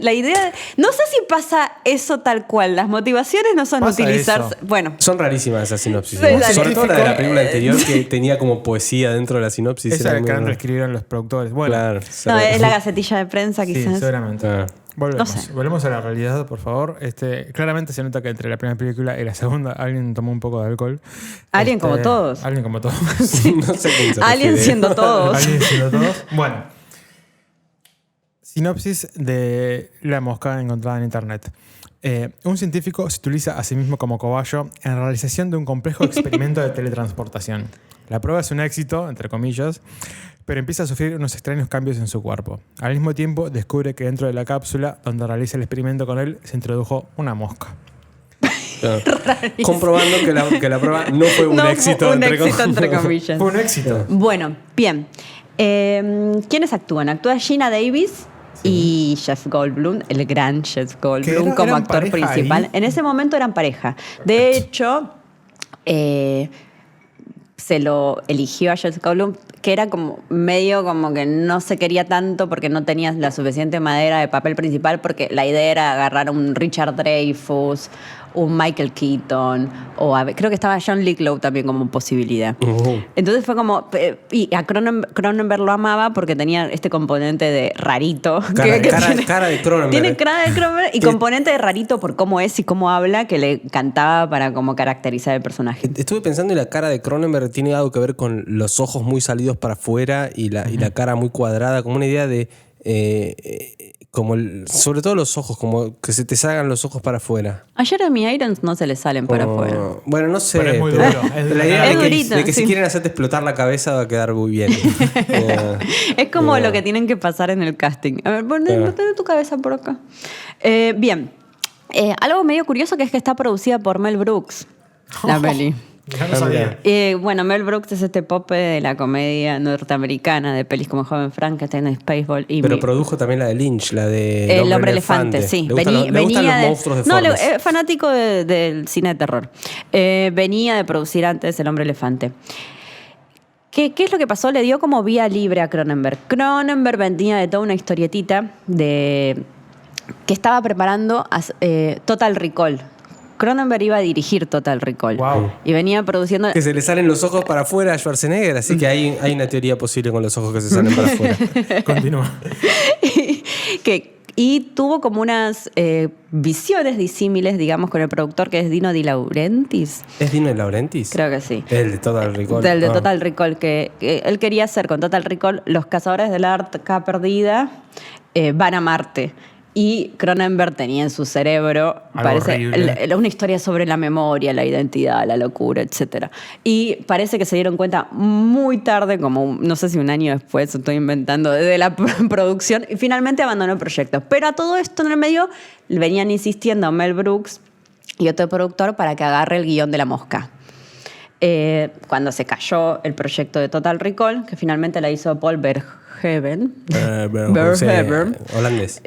la idea... No sé si pasa eso tal cual, las motivaciones no son Pasa utilizarse... eso. Bueno, Son rarísimas esas sinopsis. Sí, ¿no? dale. Sobre todo la de la película anterior que tenía como poesía dentro de la sinopsis. Esa era es muy la que raro. reescribieron los productores. Bueno, Claro. no, es la gacetilla de prensa sí, quizás. seguramente. Ah. Volvemos. No sé. Volvemos a la realidad, por favor. Claramente se nota que entre la primera película y la segunda alguien tomó un poco de alcohol. Alguien como todos. Alguien como todos. No sé quién se Alguien refiere. siendo todos. Alguien siendo todos. Bueno. Sinopsis de La Mosca encontrada en internet. Un científico se utiliza a sí mismo como cobayo en la realización de un complejo experimento de teletransportación. La prueba es un éxito, entre comillas, pero empieza a sufrir unos extraños cambios en su cuerpo. Al mismo tiempo, descubre que dentro de la cápsula donde realiza el experimento con él se introdujo una mosca. Claro. Comprobando que la prueba no fue un No fue éxito, un éxito, entre comillas. Fue un éxito. Bueno, bien. ¿Quiénes actúan? Actúa Gina Davis y Jeff Goldblum, el gran Jeff Goldblum, Que como eran actor pareja principal. ahí. En ese momento eran pareja. De hecho, se lo eligió a Jeff Goldblum que era como medio como que no se quería tanto porque no tenías la suficiente madera de papel principal, porque la idea era agarrar a un Richard Dreyfuss, un Michael Keaton, creo que estaba John Lithgow también como posibilidad. Entonces fue como... Y a Cronenberg lo amaba porque tenía este componente de rarito. Cara de Cronenberg. Tiene cara de Cronenberg y componente de rarito por cómo es y cómo habla, que le encantaba para como caracterizar el personaje. Estuve pensando y la cara de Cronenberg tiene algo que ver con los ojos muy salidos para afuera y la cara muy cuadrada, como una idea de... sobre todo los ojos, como que se te salgan los ojos para afuera. A Jeremy Irons no se le salen para afuera. Bueno, no sé. Pero es muy duro. La idea Es de durito, que si sí. quieren hacerte explotar la cabeza va a quedar muy bien. Es como lo que tienen que pasar en el casting. A ver, pon tu cabeza por acá. Bien. Algo medio curioso que es que está producida por Mel Brooks, la peli. Ya no sabía. Bueno, Mel Brooks es este pope de la comedia norteamericana de pelis como Joven Frankenstein, Spaceball y... Pero produjo también la de Lynch, la de El hombre elefante, sí. Le gustan los monstruos de No, Fornes. es fanático del cine de terror. Venía de producir antes El hombre elefante. ¿Qué es lo que pasó? Le dio como vía libre a Cronenberg. Cronenberg venía de toda una historietita que estaba preparando Total Recall. Cronenberg iba a dirigir Total Recall. Wow. Y venía produciendo... Que se le salen los ojos para afuera a Schwarzenegger, así que hay una teoría posible con los ojos que se salen para afuera. Continúa. Y tuvo como unas visiones disímiles, digamos, con el productor que es Dino De Laurentiis. ¿Es Dino De Laurentiis? Creo que sí. El de Total Recall. Del de Total Recall, que él quería hacer con Total Recall, los cazadores del arca perdida van a Marte. Y Cronenberg tenía en su cerebro, Algo parece, horrible. una historia sobre la memoria, la identidad, la locura, etc. Y parece que se dieron cuenta muy tarde, como no sé si un año después, estoy inventando, de la producción, y finalmente abandonó el proyecto. Pero a todo esto en el medio venían insistiendo Mel Brooks y otro productor para que agarre el guión de La Mosca. Cuando se cayó el proyecto de Total Recall, que finalmente la hizo Paul Verhoeven. Verhoeven. Holandés.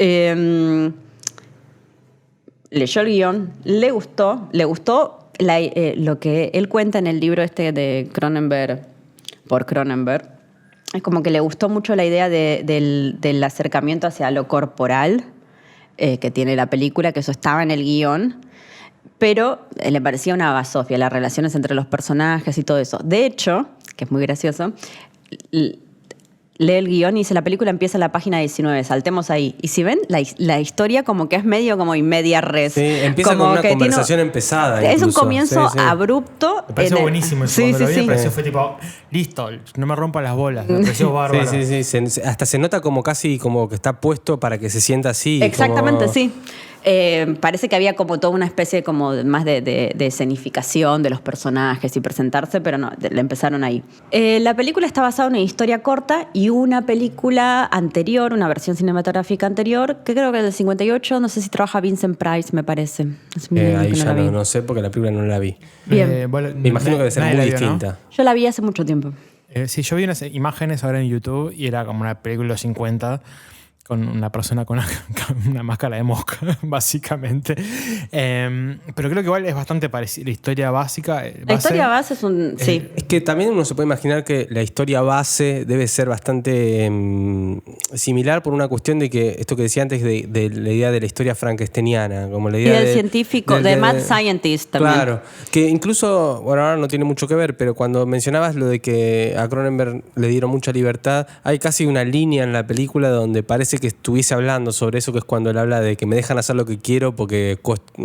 Leyó el guión, le gustó lo que él cuenta en el libro este de Cronenberg, por Cronenberg. Es como que le gustó mucho la idea del acercamiento hacia lo corporal que tiene la película, que eso estaba en el guión. Pero le parecía una basofia, las relaciones entre los personajes y todo eso. De hecho, que es muy gracioso, lee el guión y dice, la película empieza en la página 19, saltemos ahí. Y si ven, la historia como que es medio como y media res. Sí, empieza como con una que conversación empezada. Es un incluso. comienzo Sí. abrupto. Me pareció buenísimo eso. Sí, Cuando lo vi, sí. me pareció fue tipo, listo, no me rompan las bolas. Me pareció bárbaro. Sí. Hasta se nota como casi como que está puesto para que se sienta así. Exactamente, como... sí. Parece que había como toda una especie como más de escenificación de los personajes y presentarse, pero no, le empezaron ahí. La película está basada en una historia corta y una película anterior, una versión cinematográfica anterior, que creo que es del 58, no sé si trabaja Vincent Price, me parece. Es muy bien ahí que ya la vi. no sé porque la película no la vi. Bien. Me imagino que debe ser nadie muy la vio, ¿no? distinta. Yo la vi hace mucho tiempo. Sí, yo vi unas imágenes ahora en YouTube y era como una película de los 50 con una persona con una máscara de mosca, básicamente. Pero creo que igual es bastante parecida. La historia básica. La historia base es un... Sí. Es que también uno se puede imaginar que la historia base debe ser bastante similar por una cuestión de que, esto que decía antes, de la idea de la historia frankensteiniana, como la Y idea del científico, de Mad Scientist también. Claro, que incluso, bueno, ahora no tiene mucho que ver, pero cuando mencionabas lo de que a Cronenberg le dieron mucha libertad, hay casi una línea en la película donde parece que estuviese hablando sobre eso, que es cuando él habla de que me dejan hacer lo que quiero porque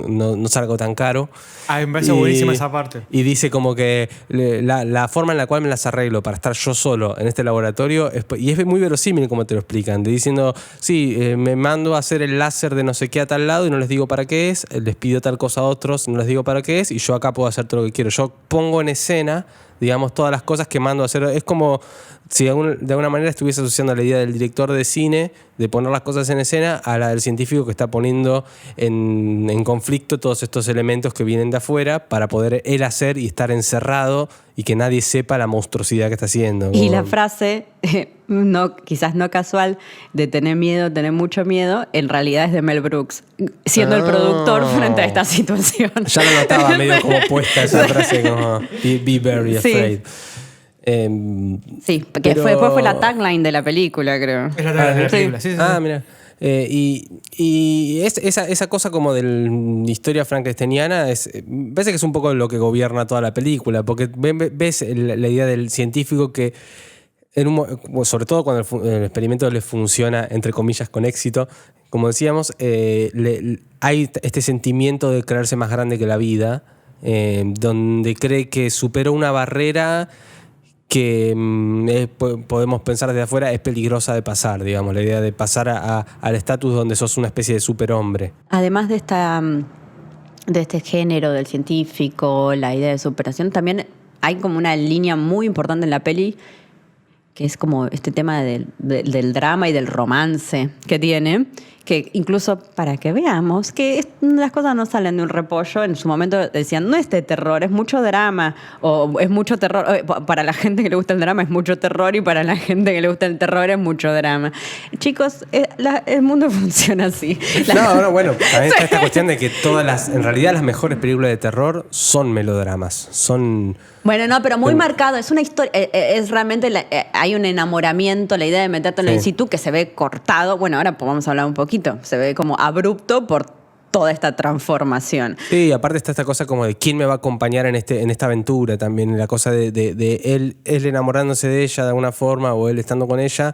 no salgo tan caro. Me parece buenísima esa parte. Y dice como que la forma en la cual me las arreglo para estar yo solo en este laboratorio, y es muy verosímil como te lo explican, de diciendo, sí, me mando a hacer el láser de no sé qué a tal lado y no les digo para qué es, les pido tal cosa a otros, no les digo para qué es, y yo acá puedo hacer todo lo que quiero. Yo pongo en escena, digamos, todas las cosas que mando a hacer. Es como si de alguna manera estuviese asociando la idea del director de cine de poner las cosas en escena a la del científico que está poniendo en conflicto todos estos elementos que vienen de afuera para poder él hacer y estar encerrado y que nadie sepa la monstruosidad que está haciendo. Y la frase, quizás no casual, de tener miedo, tener mucho miedo, en realidad es de Mel Brooks, siendo el productor frente a esta situación. Ya lo notaba medio como puesta esa frase, como be very afraid. Sí, porque pero- después fue la tagline de la película, creo. Es la de la sí. película, sí, sí, Ah, sí. mira. Y esa cosa como de la historia frankensteiniana parece que es un poco lo que gobierna toda la película, porque ves la idea del científico que, sobre todo cuando el experimento le funciona, entre comillas, con éxito, como decíamos, hay este sentimiento de creerse más grande que la vida, donde cree que superó una barrera que podemos pensar desde afuera es peligrosa de pasar, digamos, la idea de pasar al estatus donde sos una especie de superhombre. Además de de este género del científico, la idea de superación, también hay como una línea muy importante en la peli que es como este tema del drama y del romance que tiene, que incluso para que veamos que las cosas no salen de un repollo, en su momento decían, no es de terror, es mucho drama, o es mucho terror, para la gente que le gusta el drama es mucho terror y para la gente que le gusta el terror es mucho drama. Chicos, el mundo funciona así. No, bueno, también está esta cuestión de que en realidad las mejores películas de terror son melodramas, son... Bueno, no, pero muy marcado. Es una historia. Es realmente. Hay un enamoramiento, la idea de meterte en el in situ que se ve cortado. Bueno, ahora vamos a hablar un poquito. Se ve como abrupto por toda esta transformación. Sí, aparte está esta cosa como de quién me va a acompañar en esta aventura también. La cosa de él enamorándose de ella de alguna forma o él estando con ella.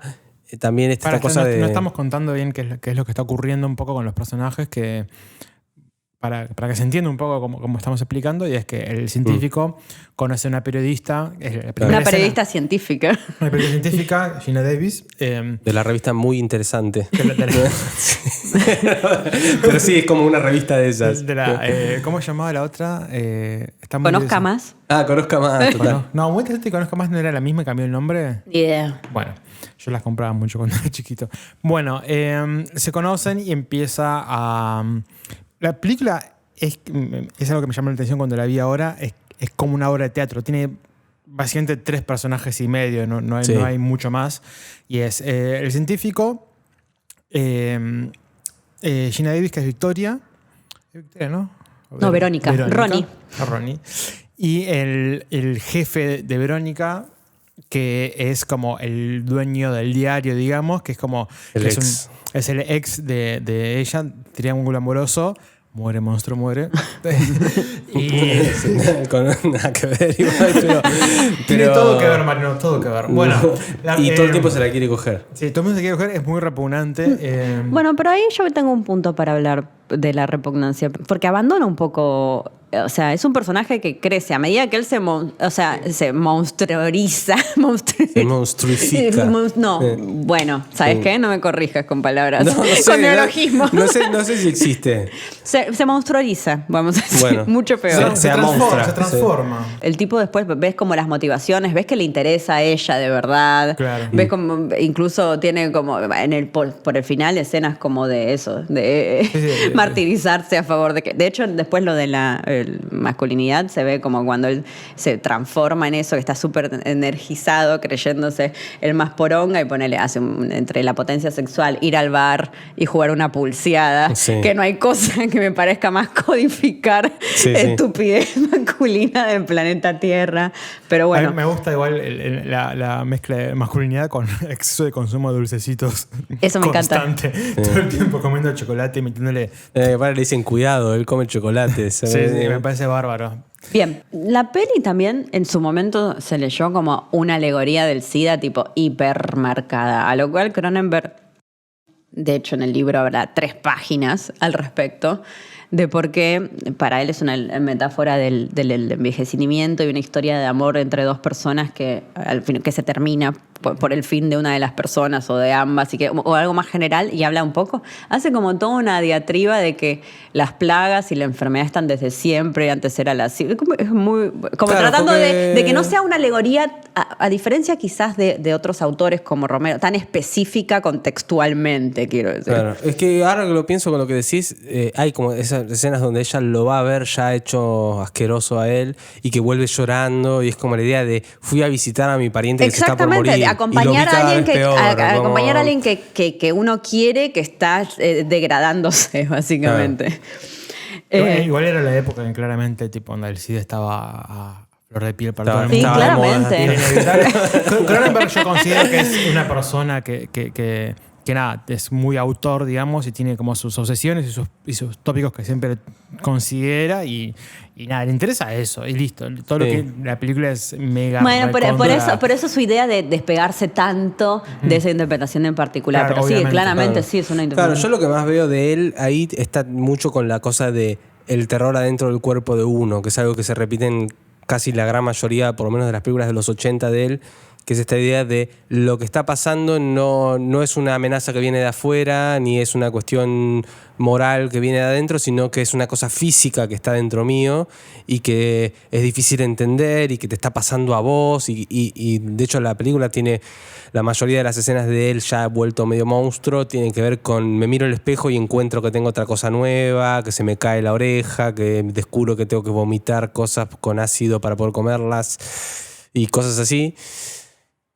También está esta cosa de. No estamos contando bien qué es lo que está ocurriendo un poco con los personajes que. Para que se entienda un poco cómo estamos explicando, y es que el científico conoce a una periodista. Una periodista científica. Una periodista científica, Gina Davis. De la revista Muy Interesante. Pero sí, es como una revista de esas. ¿Cómo se llamaba la otra? Conozca más. Conozca más. Total. No, Muy Interesante y Conozca Más no era la misma y cambió el nombre. Ni idea. Bueno, yo las compraba mucho cuando era chiquito. Bueno, se conocen y empieza a... La película es algo que me llama la atención cuando la vi ahora. Es como una obra de teatro. Tiene básicamente 3 personajes y medio, no hay mucho más. Y es el científico, Gina Davis, que es Victoria. Victoria, ¿no? No, Verónica. Ronnie. Ronnie. Y el jefe de Verónica, que es como el dueño del diario, digamos, que es como... Es el ex de ella, triángulo amoroso. Muere, monstruo, muere. Y Con nada que ver igual, tiene todo que ver, Marino, todo que ver. Bueno, y todo el tiempo se la quiere coger. Sí, todo el mundo se quiere coger, es muy repugnante. Bueno, pero ahí yo tengo un punto para hablar de la repugnancia, porque abandona un poco. O sea, es un personaje que crece a medida que él se monstruoriza. Se monstruifica. Bueno, ¿sabes qué? No me corrijas con palabras. No sé, con neologismos. No sé si existe. Se monstruoriza, vamos a decir. Bueno, mucho peor. se transforma. El tipo después ves como las motivaciones, ves que le interesa a ella de verdad. Claro. Ves como, incluso tiene como por el final escenas como de eso, de martirizarse a favor de que. De hecho, después lo de la masculinidad se ve como cuando él se transforma en eso, que está súper energizado, creyéndose el más poronga, y hace entre la potencia sexual, ir al bar y jugar una pulseada, que no hay cosa que me parezca más codificar estupidez masculina del planeta Tierra. Pero bueno. A mí me gusta igual la mezcla de masculinidad con exceso de consumo de dulcecitos. Eso me constante. Todo el tiempo comiendo chocolate y metiéndole. Le dicen cuidado, él come chocolate. Sí, me parece bárbaro. Bien, la peli también en su momento se leyó como una alegoría del SIDA tipo hipermarcada, a lo cual Cronenberg, de hecho en el libro habrá 3 páginas al respecto, de por qué para él es una metáfora del envejecimiento y una historia de amor entre 2 personas que al fin que se termina por el fin de una de las personas o de ambas, o algo más general, y habla un poco, hace como toda una diatriba de que las plagas y la enfermedad están desde siempre, antes era la... Es muy, como claro, tratando de que no sea una alegoría, a diferencia quizás de otros autores como Romero, tan específica contextualmente, quiero decir. Claro, es que ahora que lo pienso con lo que decís, hay como esas escenas donde ella lo va a ver ya hecho asqueroso a él y que vuelve llorando, y es como la idea de fui a visitar a mi pariente que se está por morir. Acompañar a alguien que uno quiere, que está degradándose, básicamente. Igual era la época en claramente tipo donde el SIDA estaba a flor de piel para todo el Sí, mundo. Estaba de moda. claramente. Era inevitable. Cronenberg yo considero que es una persona que nada, es muy autor, digamos, y tiene como sus obsesiones y sus tópicos que siempre considera y nada, le interesa eso y listo. Todo lo Sí. que la película es mega Bueno, por recontra- eso su idea de despegarse tanto de esa interpretación en particular. Claro, Pero sí, obviamente, claramente claro. sí es una Claro, interpretación. yo lo que más veo de él ahí está mucho con la cosa de el terror adentro del cuerpo de uno, que es algo que se repite en casi la gran mayoría, por lo menos de las películas de los 80 de él, que es esta idea de lo que está pasando no es una amenaza que viene de afuera, ni es una cuestión moral que viene de adentro, sino que es una cosa física que está dentro mío y que es difícil de entender y que te está pasando a vos. Y de hecho la película tiene la mayoría de las escenas de él ya vuelto medio monstruo, tienen que ver con me miro al espejo y encuentro que tengo otra cosa nueva, que se me cae la oreja, que descubro que tengo que vomitar cosas con ácido para poder comerlas y cosas así.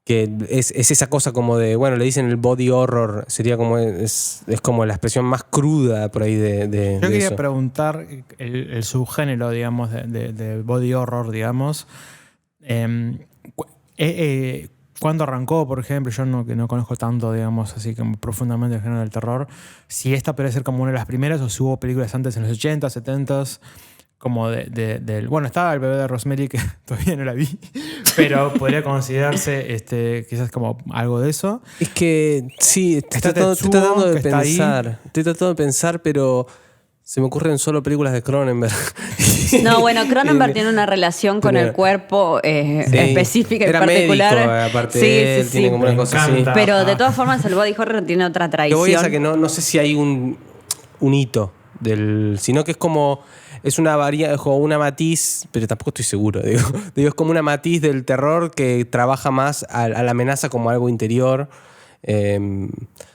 Que es esa cosa como de, bueno, le dicen el body horror, sería como, es como la expresión más cruda por ahí de Yo quería eso. preguntar el subgénero, digamos, de body horror, digamos. ¿Cuándo arrancó, por ejemplo? Yo que no conozco tanto, digamos, así como profundamente el género del terror. Si esta puede ser como una de las primeras o si hubo películas antes en los 80, 70, como del... Bueno, estaba El bebé de Rosemary, que todavía no la vi, pero podría considerarse quizás como algo de eso. Es que sí, estoy Está tratando Tetsuo, de que está ahí. pensar. Estoy tratando de pensar, pero se me ocurren solo películas de Cronenberg. No, bueno, Cronenberg tiene una relación con el cuerpo Sí. específica y Era particular. médico, aparte Sí, de él, sí, tiene sí. como una Me cosa así. encanta. Pero de todas formas, el body horror tiene otra Lo que tradición. voy es a que no sé si hay un hito sino que es como es una una matiz, pero tampoco estoy seguro, digo, es como una matiz del terror que trabaja más a la amenaza como algo interior.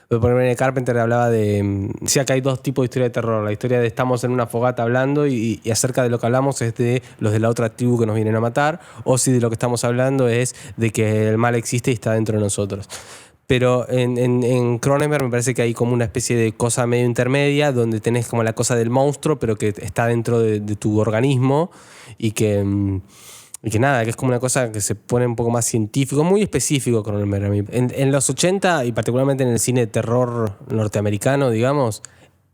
Por ejemplo, Carpenter hablaba decía que hay dos tipos de historia de terror: la historia de estamos en una fogata hablando y acerca de lo que hablamos es de los de la otra tribu que nos vienen a matar, o si de lo que estamos hablando es de que el mal existe y está dentro de nosotros. Pero en Cronenberg me parece que hay como una especie de cosa medio intermedia donde tenés como la cosa del monstruo pero que está dentro de tu organismo y que nada, que es como una cosa que se pone un poco más científico, muy específico Cronenberg a mí. En los 80 y particularmente en el cine de terror norteamericano, digamos,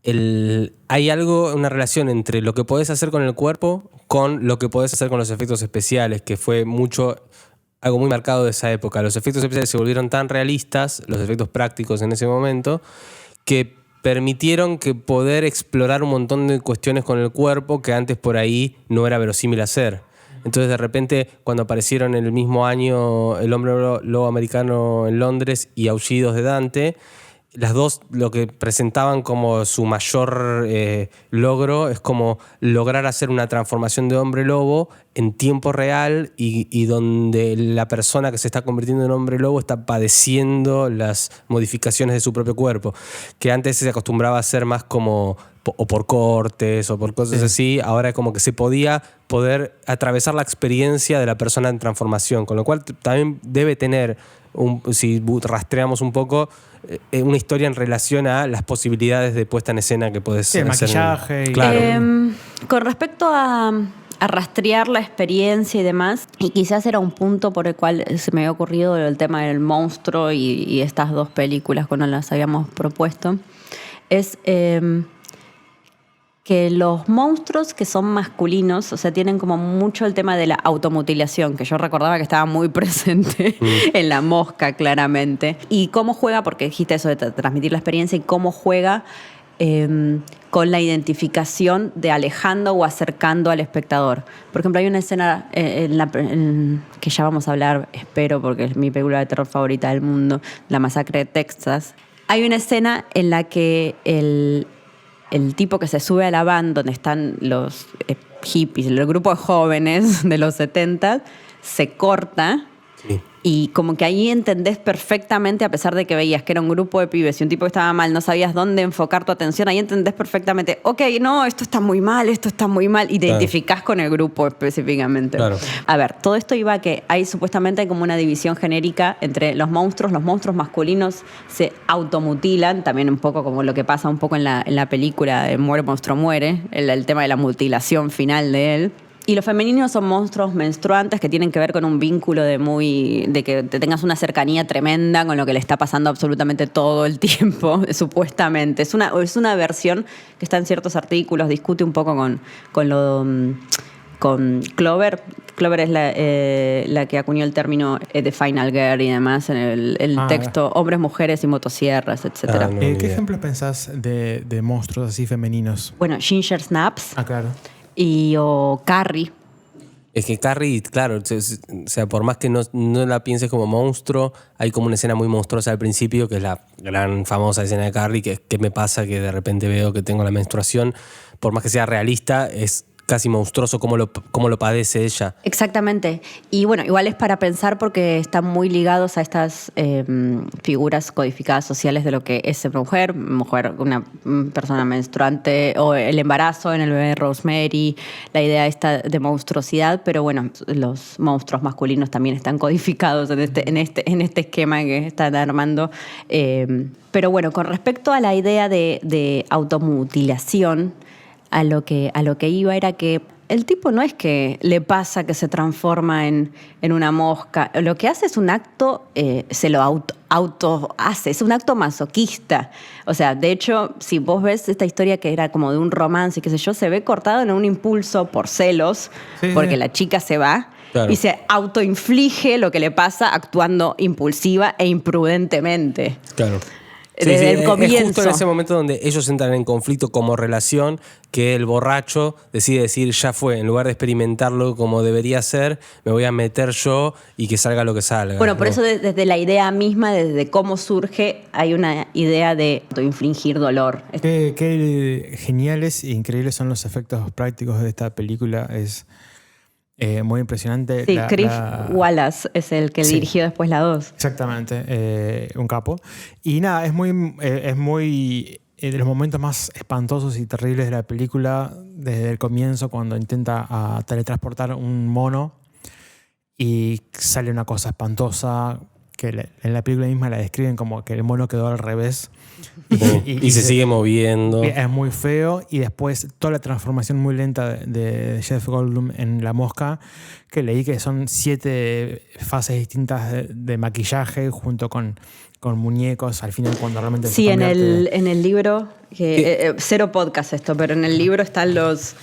hay una relación entre lo que podés hacer con el cuerpo con lo que podés hacer con los efectos especiales, que fue algo muy marcado de esa época. Los efectos especiales se volvieron tan realistas, los efectos prácticos en ese momento, que permitieron que poder explorar un montón de cuestiones con el cuerpo que antes por ahí no era verosímil hacer. Entonces de repente cuando aparecieron en el mismo año El hombre lobo americano en Londres y Aullidos de Dante, las dos lo que presentaban como su mayor logro es como lograr hacer una transformación de hombre lobo en tiempo real y donde la persona que se está convirtiendo en hombre lobo está padeciendo las modificaciones de su propio cuerpo, que antes se acostumbraba a hacer más como o por cortes o por cosas así. Ahora como que se poder atravesar la experiencia de la persona en transformación, con lo cual también debe tener si rastreamos un poco una historia en relación a las posibilidades de puesta en escena que puedes Sí, el hacer. maquillaje y- Claro. Con respecto a rastrear la experiencia y demás, y quizás era un punto por el cual se me había ocurrido el tema del monstruo y estas dos películas cuando las habíamos propuesto, es que los monstruos que son masculinos, o sea, tienen como mucho el tema de la automutilación, que yo recordaba que estaba muy presente en La Mosca, claramente. Y cómo juega, porque dijiste eso de transmitir la experiencia, y cómo juega con la identificación de alejando o acercando al espectador. Por ejemplo, hay una escena que ya vamos a hablar, espero, porque es mi película de terror favorita del mundo, La Masacre de Texas. Hay una escena en la que el tipo que se sube a la van donde están los hippies, el grupo de jóvenes de los 70, se corta. Sí. Y como que ahí entendés perfectamente, a pesar de que veías que era un grupo de pibes y un tipo que estaba mal, no sabías dónde enfocar tu atención, ahí entendés perfectamente, ok, no, esto está muy mal, y te identificás con el grupo específicamente. Claro. A ver, todo esto iba a que supuestamente hay como una división genérica entre los monstruos masculinos se automutilan, también un poco como lo que pasa un poco en la película de Muere, monstruo, muere, el tema de la mutilación final de él. Y los femeninos son monstruos menstruantes que tienen que ver con un vínculo de que te tengas una cercanía tremenda con lo que le está pasando absolutamente todo el tiempo, supuestamente. Es una versión que está en ciertos artículos, discute un poco con Clover. Clover es la que acuñó el término The Final Girl y demás en el texto Hombres, Mujeres y Motosierras, etc. ¿Qué ejemplos pensás de monstruos así femeninos? Bueno, Ginger Snaps Claro. o Carrie. Es que Carrie, claro, o sea, por más que no la pienses como monstruo, hay como una escena muy monstruosa al principio, que es la gran famosa escena de Carrie, que es ¿qué me pasa? Que de repente veo que tengo la menstruación. Por más que sea realista, es casi monstruoso cómo lo padece ella. Exactamente. Y bueno, igual es para pensar porque están muy ligados a estas figuras codificadas sociales de lo que es ser mujer, una persona menstruante, o el embarazo en el bebé Rosemary, la idea esta de monstruosidad, pero bueno, los monstruos masculinos también están codificados en este esquema que están armando. Pero bueno, con respecto a la idea de automutilación, a lo que iba era que el tipo no es que le pasa que se transforma en una mosca. Lo que hace es un acto, se lo auto hace, es un acto masoquista. O sea, de hecho, si vos ves esta historia que era como de un romance, qué sé yo, se ve cortado en un impulso por celos, porque la chica se va. Claro. Y se autoinflige lo que le pasa actuando impulsiva e imprudentemente. Claro. Desde el comienzo. Es justo en ese momento donde ellos entran en conflicto como relación, que el borracho decide decir, ya fue, en lugar de experimentarlo como debería ser, me voy a meter yo y que salga lo que salga. Bueno, por eso desde la idea misma, desde cómo surge, hay una idea de infligir dolor. Qué geniales e increíbles son los efectos prácticos de esta película. Es muy impresionante. Sí, Chris Wallace es el que dirigió después la 2. Exactamente, un capo. Y nada, es muy de los momentos más espantosos y terribles de la película, desde el comienzo, cuando intenta teletransportar un mono y sale una cosa espantosa, que en la película misma la describen como que el mono quedó al revés. Y se sigue moviendo. Es muy feo. Y después toda la transformación muy lenta de Jeff Goldblum en la mosca, que leí que son 7 fases distintas de maquillaje junto con muñecos al final cuando realmente sí, en el libro, cero podcast esto, pero en el libro están los...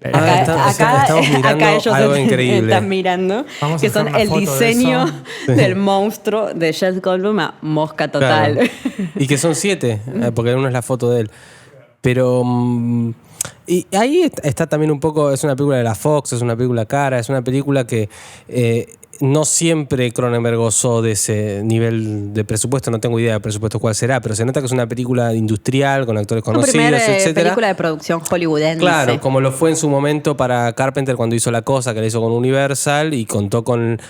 Estamos mirando acá ellos algo increíble. Están mirando, que son el diseño del monstruo de Jeff Goldblum a mosca total. Claro. Y que son 7, porque uno es la foto de él. Pero... y ahí está también un poco, es una película de la Fox, es una película cara, es una película que... no siempre Cronenberg gozó de ese nivel de presupuesto, no tengo idea de presupuesto cuál será, pero se nota que es una película industrial con actores conocidos, etc. Película de producción hollywoodense. Claro, como lo fue en su momento para Carpenter cuando hizo La Cosa, que la hizo con Universal y contó con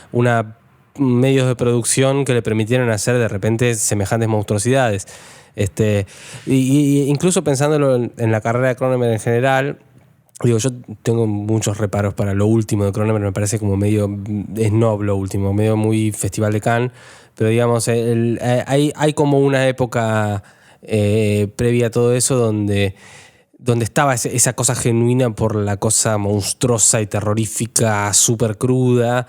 medios de producción que le permitieron hacer de repente semejantes monstruosidades. Y incluso pensándolo en la carrera de Cronenberg en general, digo, yo tengo muchos reparos para lo último de Cronenberg, me parece como medio snob lo último, medio muy Festival de Cannes, pero digamos, hay como una época previa a todo eso donde estaba esa cosa genuina por la cosa monstruosa y terrorífica, súper cruda.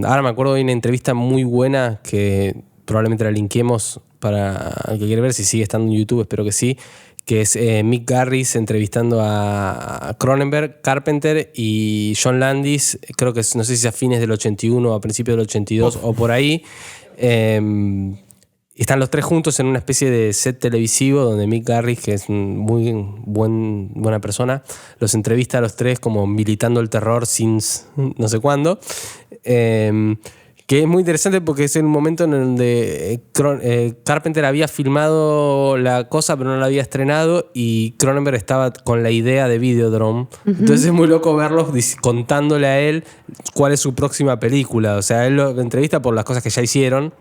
Ahora me acuerdo de una entrevista muy buena que probablemente la linkeemos para el que quiere ver, si sigue estando en YouTube, espero que sí, que es Mick Garris entrevistando a Cronenberg, Carpenter y John Landis, creo que no sé si a fines del 81 o a principios del 82 o por ahí. Están los tres juntos en una especie de set televisivo donde Mick Garris, que es muy buena persona, los entrevista a los tres como militando el terror since no sé cuándo. Que es muy interesante porque es en un momento en donde Carpenter había filmado La Cosa pero no la había estrenado y Cronenberg estaba con la idea de Videodrome. Entonces es muy loco verlos contándole a él cuál es su próxima película. O sea, él lo entrevista por las cosas que ya hicieron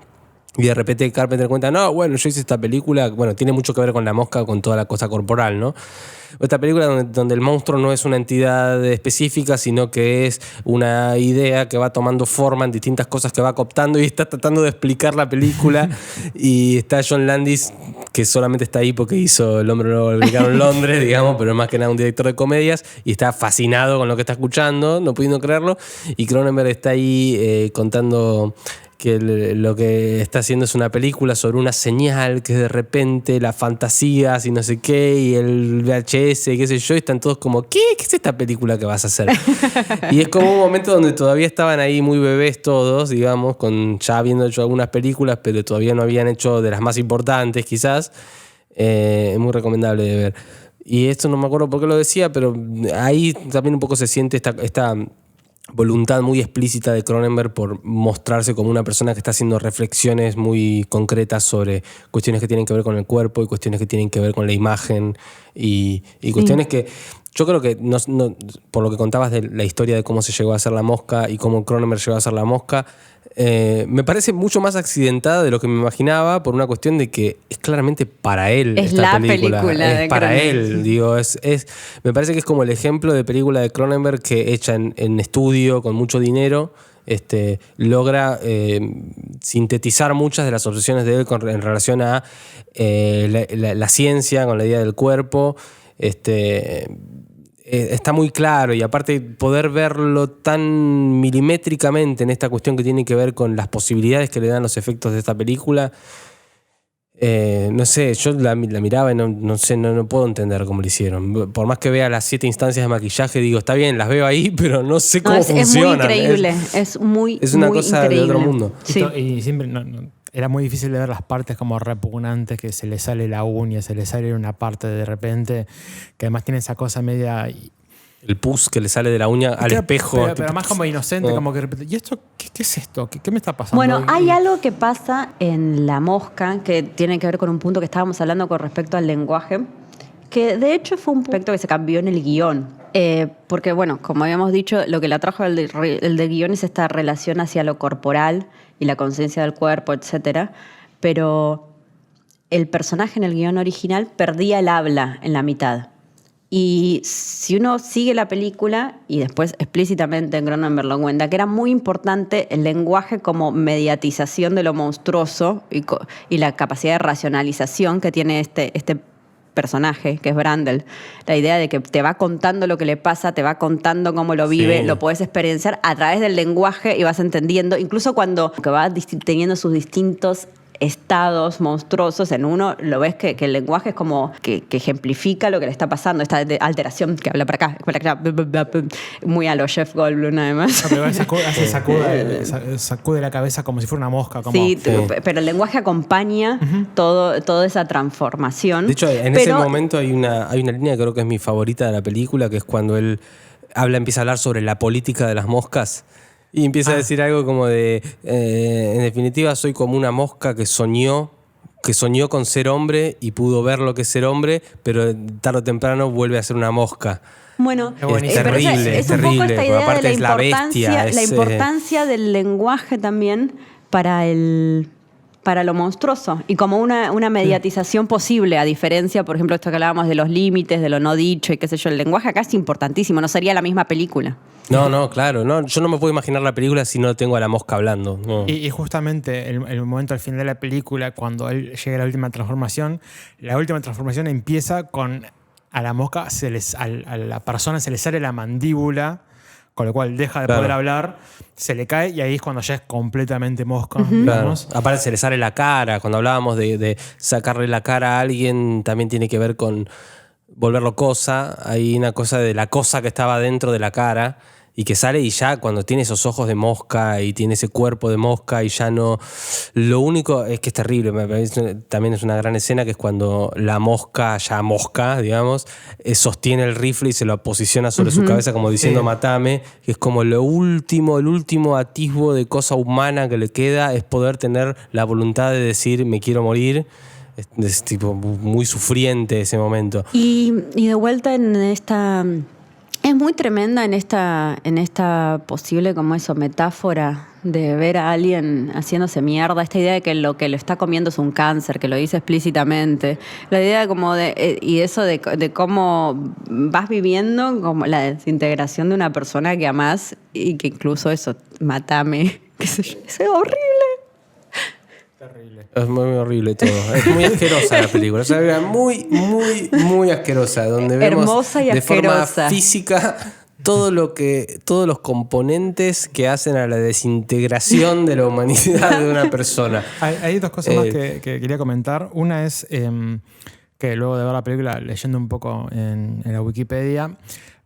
Y de repente Carpenter cuenta, no, bueno, yo hice esta película, bueno, tiene mucho que ver con la mosca, con toda la cosa corporal, ¿no? Esta película donde el monstruo no es una entidad específica, sino que es una idea que va tomando forma en distintas cosas que va cooptando, y está tratando de explicar la película. Y está John Landis, que solamente está ahí porque hizo El hombre nuevo americano en Londres, digamos, pero más que nada un director de comedias, y está fascinado con lo que está escuchando, no pudiendo creerlo. Y Cronenberg está ahí contando que lo que está haciendo es una película sobre una señal que de repente las fantasías y no sé qué, y el VHS y qué sé yo, y están todos como, ¿qué es esta película que vas a hacer? Y es como un momento donde todavía estaban ahí muy bebés todos, digamos, ya habiendo hecho algunas películas, pero todavía no habían hecho de las más importantes quizás. Es muy recomendable de ver. Y esto no me acuerdo por qué lo decía, pero ahí también un poco se siente esta voluntad muy explícita de Cronenberg por mostrarse como una persona que está haciendo reflexiones muy concretas sobre cuestiones que tienen que ver con el cuerpo y cuestiones que tienen que ver con la imagen y cuestiones que yo creo que por lo que contabas de la historia de cómo se llegó a hacer La Mosca y cómo Cronenberg llegó a hacer La Mosca, me parece mucho más accidentada de lo que me imaginaba, por una cuestión de que es claramente para él. Es esta la película es para Cronenberg. él, digo, me parece que es como el ejemplo de película de Cronenberg que hecha en estudio con mucho dinero. Logra sintetizar muchas de las obsesiones de él en relación a la ciencia, con la idea del cuerpo. Está muy claro, y aparte poder verlo tan milimétricamente en esta cuestión que tiene que ver con las posibilidades que le dan los efectos de esta película, no sé, yo la miraba y no sé, no puedo entender cómo lo hicieron. Por más que vea las 7 instancias de maquillaje, digo, está bien, las veo ahí, pero no sé cómo funcionan. Es muy increíble, es una muy cosa increíble. de otro mundo. Sí. Y siempre era muy difícil de ver las partes como repugnantes, que se le sale la uña, se le sale una parte de repente, que además tiene esa cosa media... El pus que le sale de la uña al espejo. Pero más como inocente, como que de repente, ¿y esto qué es esto? ¿Qué me está pasando? Bueno, hay algo que pasa en La Mosca que tiene que ver con un punto que estábamos hablando con respecto al lenguaje, que de hecho fue un aspecto que se cambió en el guión. Porque, bueno, como habíamos dicho, lo que le atrajo el de guión es esta relación hacia lo corporal y la conciencia del cuerpo, etcétera. Pero el personaje en el guión original perdía el habla en la mitad. Y si uno sigue la película, y después explícitamente Cronenberg lo cuenta, que era muy importante el lenguaje como mediatización de lo monstruoso y la capacidad de racionalización que tiene este personaje, que es Brandel. La idea de que te va contando lo que le pasa, te va contando cómo lo vive, Sí. lo puedes experienciar a través del lenguaje y vas entendiendo, incluso cuando que va teniendo sus distintos estados monstruosos, en uno lo ves que el lenguaje es como que ejemplifica lo que le está pasando, esta alteración que habla para acá, muy a lo Jeff Goldblum además. No, pero sacude la cabeza como si fuera una mosca. Como, Sí, pero el lenguaje acompaña toda esa transformación. De hecho, en ese momento hay una línea que creo que es mi favorita de la película, que es cuando él empieza a hablar sobre la política de las moscas. Y empieza a decir algo como de, en definitiva, soy como una mosca que soñó con ser hombre y pudo ver lo que es ser hombre, pero tarde o temprano vuelve a ser una mosca. Bueno, Es terrible, es un poco esta idea aparte de es la bestia, la importancia del lenguaje también para lo monstruoso y como una mediatización posible, a diferencia, por ejemplo, esto que hablábamos de los límites, de lo no dicho y qué sé yo, el lenguaje acá es importantísimo, no sería la misma película. No, claro, yo no me puedo imaginar la película si no tengo a la mosca hablando. No. Y justamente el momento al final de la película, cuando él llega a la última transformación empieza con a la mosca, a la persona se le sale la mandíbula, con lo cual deja de poder hablar, se le cae y ahí es cuando ya es completamente mosca. Claro. Aparte se le sale la cara. Cuando hablábamos de sacarle la cara a alguien, también tiene que ver con volverlo cosa. Hay una cosa de la cosa que estaba dentro de la cara y que sale, y ya cuando tiene esos ojos de mosca y tiene ese cuerpo de mosca y ya no... Lo único es que es terrible, me parece, también es una gran escena, que es cuando la mosca, digamos, sostiene el rifle y se lo posiciona sobre su cabeza como diciendo matame, que es como el último atisbo de cosa humana que le queda, es poder tener la voluntad de decir me quiero morir. Es tipo muy sufriente ese momento. Y de vuelta en esta... Es muy tremenda en esta posible como eso, metáfora de ver a alguien haciéndose mierda, esta idea de que lo que lo está comiendo es un cáncer, que lo dice explícitamente, la idea como y eso de cómo vas viviendo como la desintegración de una persona que amás y que incluso eso, matame, qué sé yo, es horrible. Terrible. Es muy horrible todo. Es muy asquerosa la película. Es una muy, muy, muy asquerosa. Donde vemos Hermosa y de forma asquerosa. física todos los componentes que hacen a la desintegración de la humanidad de una persona. Hay dos cosas más que quería comentar. Una es que luego de ver la película, leyendo un poco en la Wikipedia,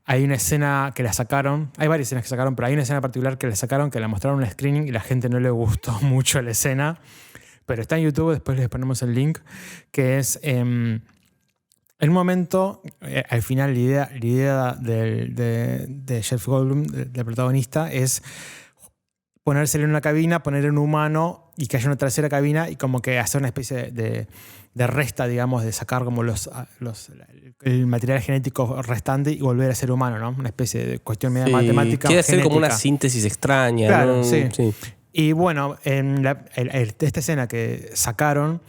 hay una escena que la sacaron, hay varias escenas que sacaron, pero hay una escena particular que la sacaron, que la mostraron en un screening y la gente no le gustó mucho la escena, pero está en YouTube, después les ponemos el link, que es el momento, al final la idea de Jeff Goldblum, del protagonista, es ponérsele en una cabina, poner un humano y que haya una tercera cabina y como que hacer una especie de resta, digamos, de sacar como el material genético restante y volver a ser humano, ¿no? Una especie de cuestión media matemática. Quiere hacer como una genética. síntesis extraña. Claro, ¿no? sí. Sí. Y bueno, en esta escena que sacaron,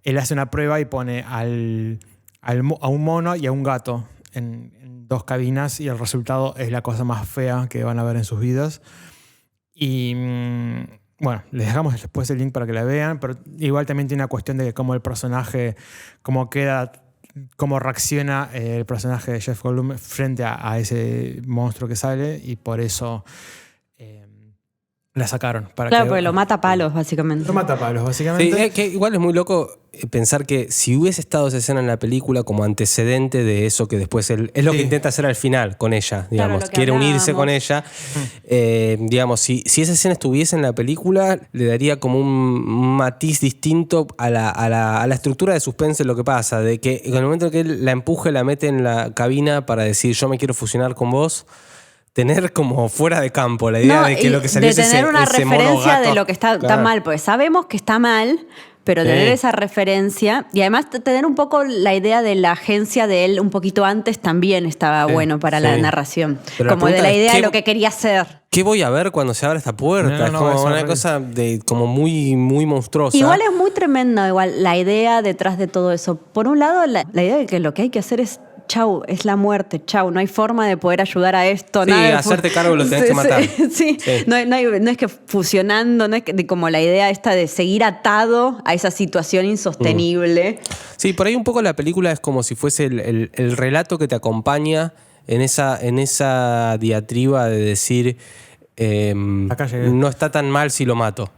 él hace una prueba y pone a un mono y a un gato en dos cabinas y el resultado es la cosa más fea que van a ver en sus vidas. Y bueno, les dejamos después el link para que la vean, pero igual también tiene una cuestión de cómo el personaje, cómo queda, cómo reacciona el personaje de Jeff Goldblum frente a ese monstruo que sale y por eso la sacaron. Claro, porque lo mata a palos, básicamente. Lo mata a palos, básicamente. Sí, que igual es muy loco pensar que si hubiese estado esa escena en la película como antecedente de eso que después él es lo que intenta hacer al final con ella, digamos, Claro, quiere unirse hablábamos. con ella. Digamos, si esa escena estuviese en la película, le daría como un matiz distinto a la estructura de suspense lo que pasa, de que en el momento que él la empuje, la mete en la cabina para decir yo me quiero fusionar con vos, tener como fuera de campo la idea de que lo que salió de es tener una ese mono referencia gato. de lo que está Claro. mal, porque sabemos que está mal, pero Sí. tener esa referencia y además tener un poco la idea de la agencia de él un poquito antes también estaba bueno para la sí. narración, Pero la como de pregunta la es, idea de ¿qué- lo que quería hacer. ¿Qué voy a ver cuando se abra esta puerta? No, es no, como es una horrible. cosa de como muy, muy monstruosa. Igual es muy tremenda igual la idea detrás de todo eso. Por un lado, la idea de que lo que hay que hacer es chau, es la muerte, chau, no hay forma de poder ayudar a esto. Sí, nada de hacerte cargo lo tenés que matar. Sí. Sí. No es que fusionando, no es que, como la idea esta de seguir atado a esa situación insostenible. Sí, por ahí un poco la película es como si fuese el relato que te acompaña en esa diatriba de decir Acá llegué. no está tan mal si lo mato.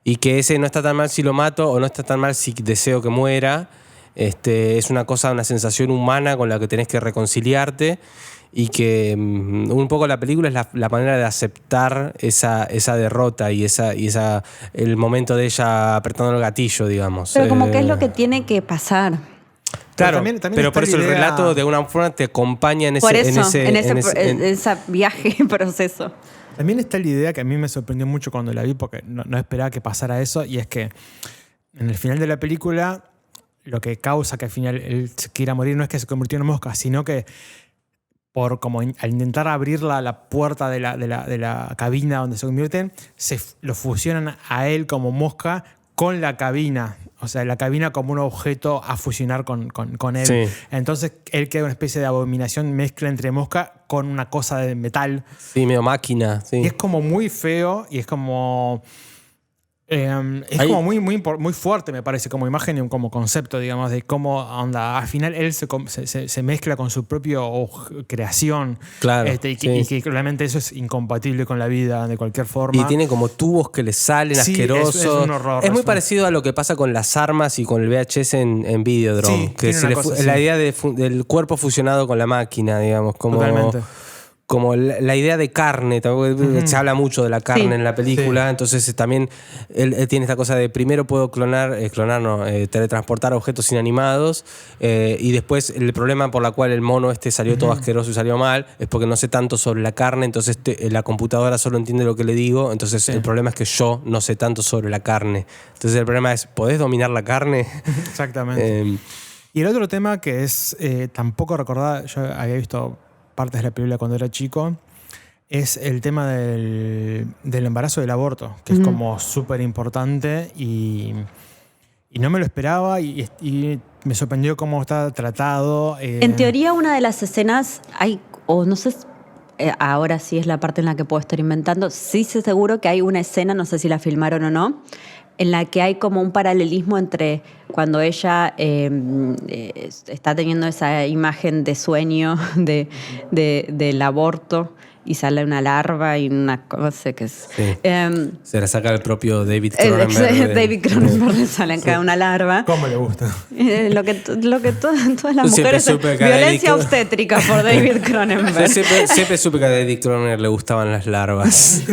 Y que ese no está tan mal si lo mato o no está tan mal si deseo que muera. Es una cosa, una sensación humana con la que tenés que reconciliarte y que un poco la película es la manera de aceptar esa derrota y el momento de ella apretando el gatillo, digamos. Pero como que es lo que tiene que pasar. Claro, también pero por está eso la el idea- relato de una forma te acompaña en ese... Por eso, en en- ese viaje, proceso. También está la idea que a mí me sorprendió mucho cuando la vi porque no esperaba que pasara eso y es que en el final de la película lo que causa que al final él se quiera morir no es que se convirtió en mosca, sino que al intentar abrir la puerta de la cabina donde se convierten, lo fusionan a él como mosca con la cabina. O sea, la cabina como un objeto a fusionar con él. Sí. Entonces él queda una especie de abominación, mezcla entre mosca con una cosa de metal. Sí, medio máquina. Sí. Y es como muy feo y es como... Hay- como muy fuerte, me parece, como imagen y como concepto, digamos, de cómo onda. Al final él se mezcla con su propia creación. Claro, Y sí. que claramente eso es incompatible con la vida de cualquier forma. Y tiene como tubos que le salen Sí, asquerosos. es un horror, Es muy es un- parecido a lo que pasa con las armas y con el VHS en Videodrome. Sí, que tiene una cosa la así. idea del cuerpo fusionado con la máquina, digamos. Totalmente. Como la idea de carne, tampoco se habla mucho de la carne Sí. en la película, Sí. entonces también él tiene esta cosa de primero puedo teletransportar objetos inanimados y después el problema por la cual el mono salió todo asqueroso y salió mal es porque no sé tanto sobre la carne, entonces la computadora solo entiende lo que le digo, entonces el problema es que yo no sé tanto sobre la carne. Entonces el problema es, ¿podés dominar la carne? Exactamente. Y el otro tema que es tampoco recordada, yo había visto partes de la película cuando era chico, es el tema del embarazo, del aborto, que es como súper importante y no me lo esperaba y me sorprendió cómo está tratado. En teoría, una de las escenas hay, o no sé, ahora sí es la parte en la que puedo estar inventando, sí sé seguro que hay una escena, no sé si la filmaron o no, en la que hay como un paralelismo entre cuando ella está teniendo esa imagen de sueño del aborto y sale una larva y una cosa que es... Sí. Se la saca el propio David Cronenberg. David Cronenberg le sale acá una larva. ¿Cómo le gusta? Lo que todas las mujeres... Violencia obstétrica por David Cronenberg. Siempre supe que a David Cronenberg le gustaban las larvas.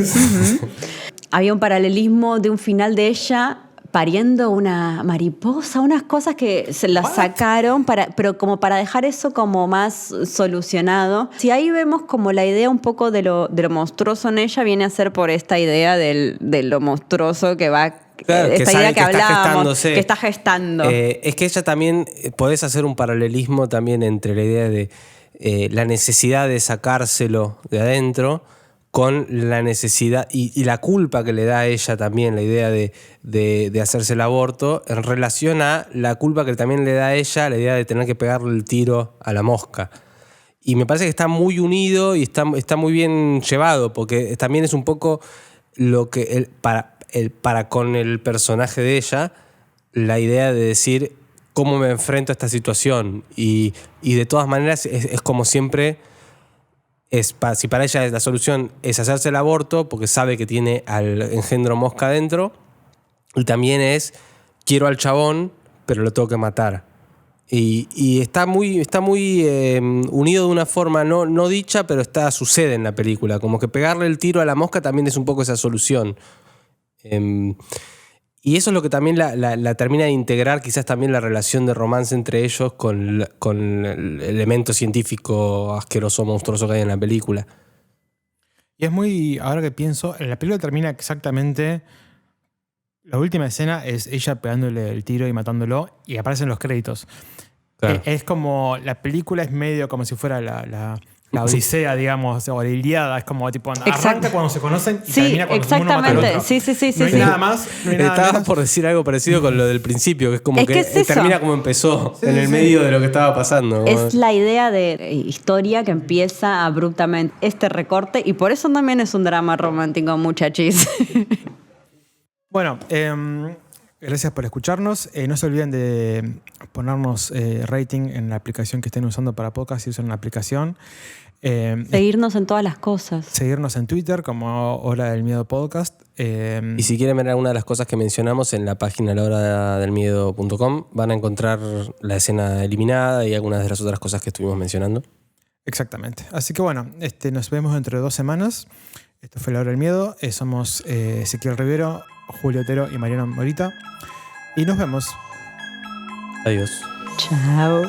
Había un paralelismo de un final de ella pariendo una mariposa, unas cosas que se las sacaron, pero como para dejar eso como más solucionado. Si ahí vemos como la idea un poco de lo monstruoso en ella viene a ser por esta idea de lo monstruoso que va... Claro, esta idea que hablábamos, que está gestando. Es que ella también, podés hacer un paralelismo también entre la idea de la necesidad de sacárselo de adentro con la necesidad y la culpa que le da a ella también, la idea de hacerse el aborto, en relación a la culpa que también le da a ella, la idea de tener que pegarle el tiro a la mosca. Y me parece que está muy unido y está muy bien llevado, porque también es un poco lo que para con el personaje de ella, la idea de decir cómo me enfrento a esta situación. Y de todas maneras es como siempre... si para ella la solución es hacerse el aborto porque sabe que tiene al engendro mosca adentro, y también es quiero al chabón pero lo tengo que matar, y está muy unido de una forma no dicha, pero sucede en la película, como que pegarle el tiro a la mosca también es un poco esa solución. Y eso es lo que también la termina de integrar, quizás también la relación de romance entre ellos con el elemento científico asqueroso, monstruoso que hay en la película. Y es muy, ahora que pienso, la película termina exactamente... La última escena es ella pegándole el tiro y matándolo y aparecen los créditos. Claro. Es como, la película es medio como si fuera la Odisea, digamos, o la Ilíada, es como tipo, arranca cuando se conocen y termina cuando uno mata al otro. Sí. No hay nada más, no hay nada Estaba menos. por decir algo parecido con lo del principio, que es como que es termina como empezó, Sí, en el medio de lo que estaba pasando. Es la idea de historia que empieza abruptamente este recorte y por eso también es un drama romántico, muchachis. Bueno, gracias por escucharnos. No se olviden de ponernos rating en la aplicación que estén usando para podcast, si usan una aplicación. Seguirnos en todas las cosas. Seguirnos en Twitter como Hora del Miedo Podcast. Y si quieren ver alguna de las cosas que mencionamos en la página lahoradelmiedo.com, van a encontrar la escena eliminada y algunas de las otras cosas que estuvimos mencionando. Exactamente. Así que bueno, nos vemos dentro de 2 semanas. Esto fue La Hora del Miedo. Somos Ezequiel Rivero, Julio Otero y Mariana Morita. Y nos vemos. Adiós. Chao.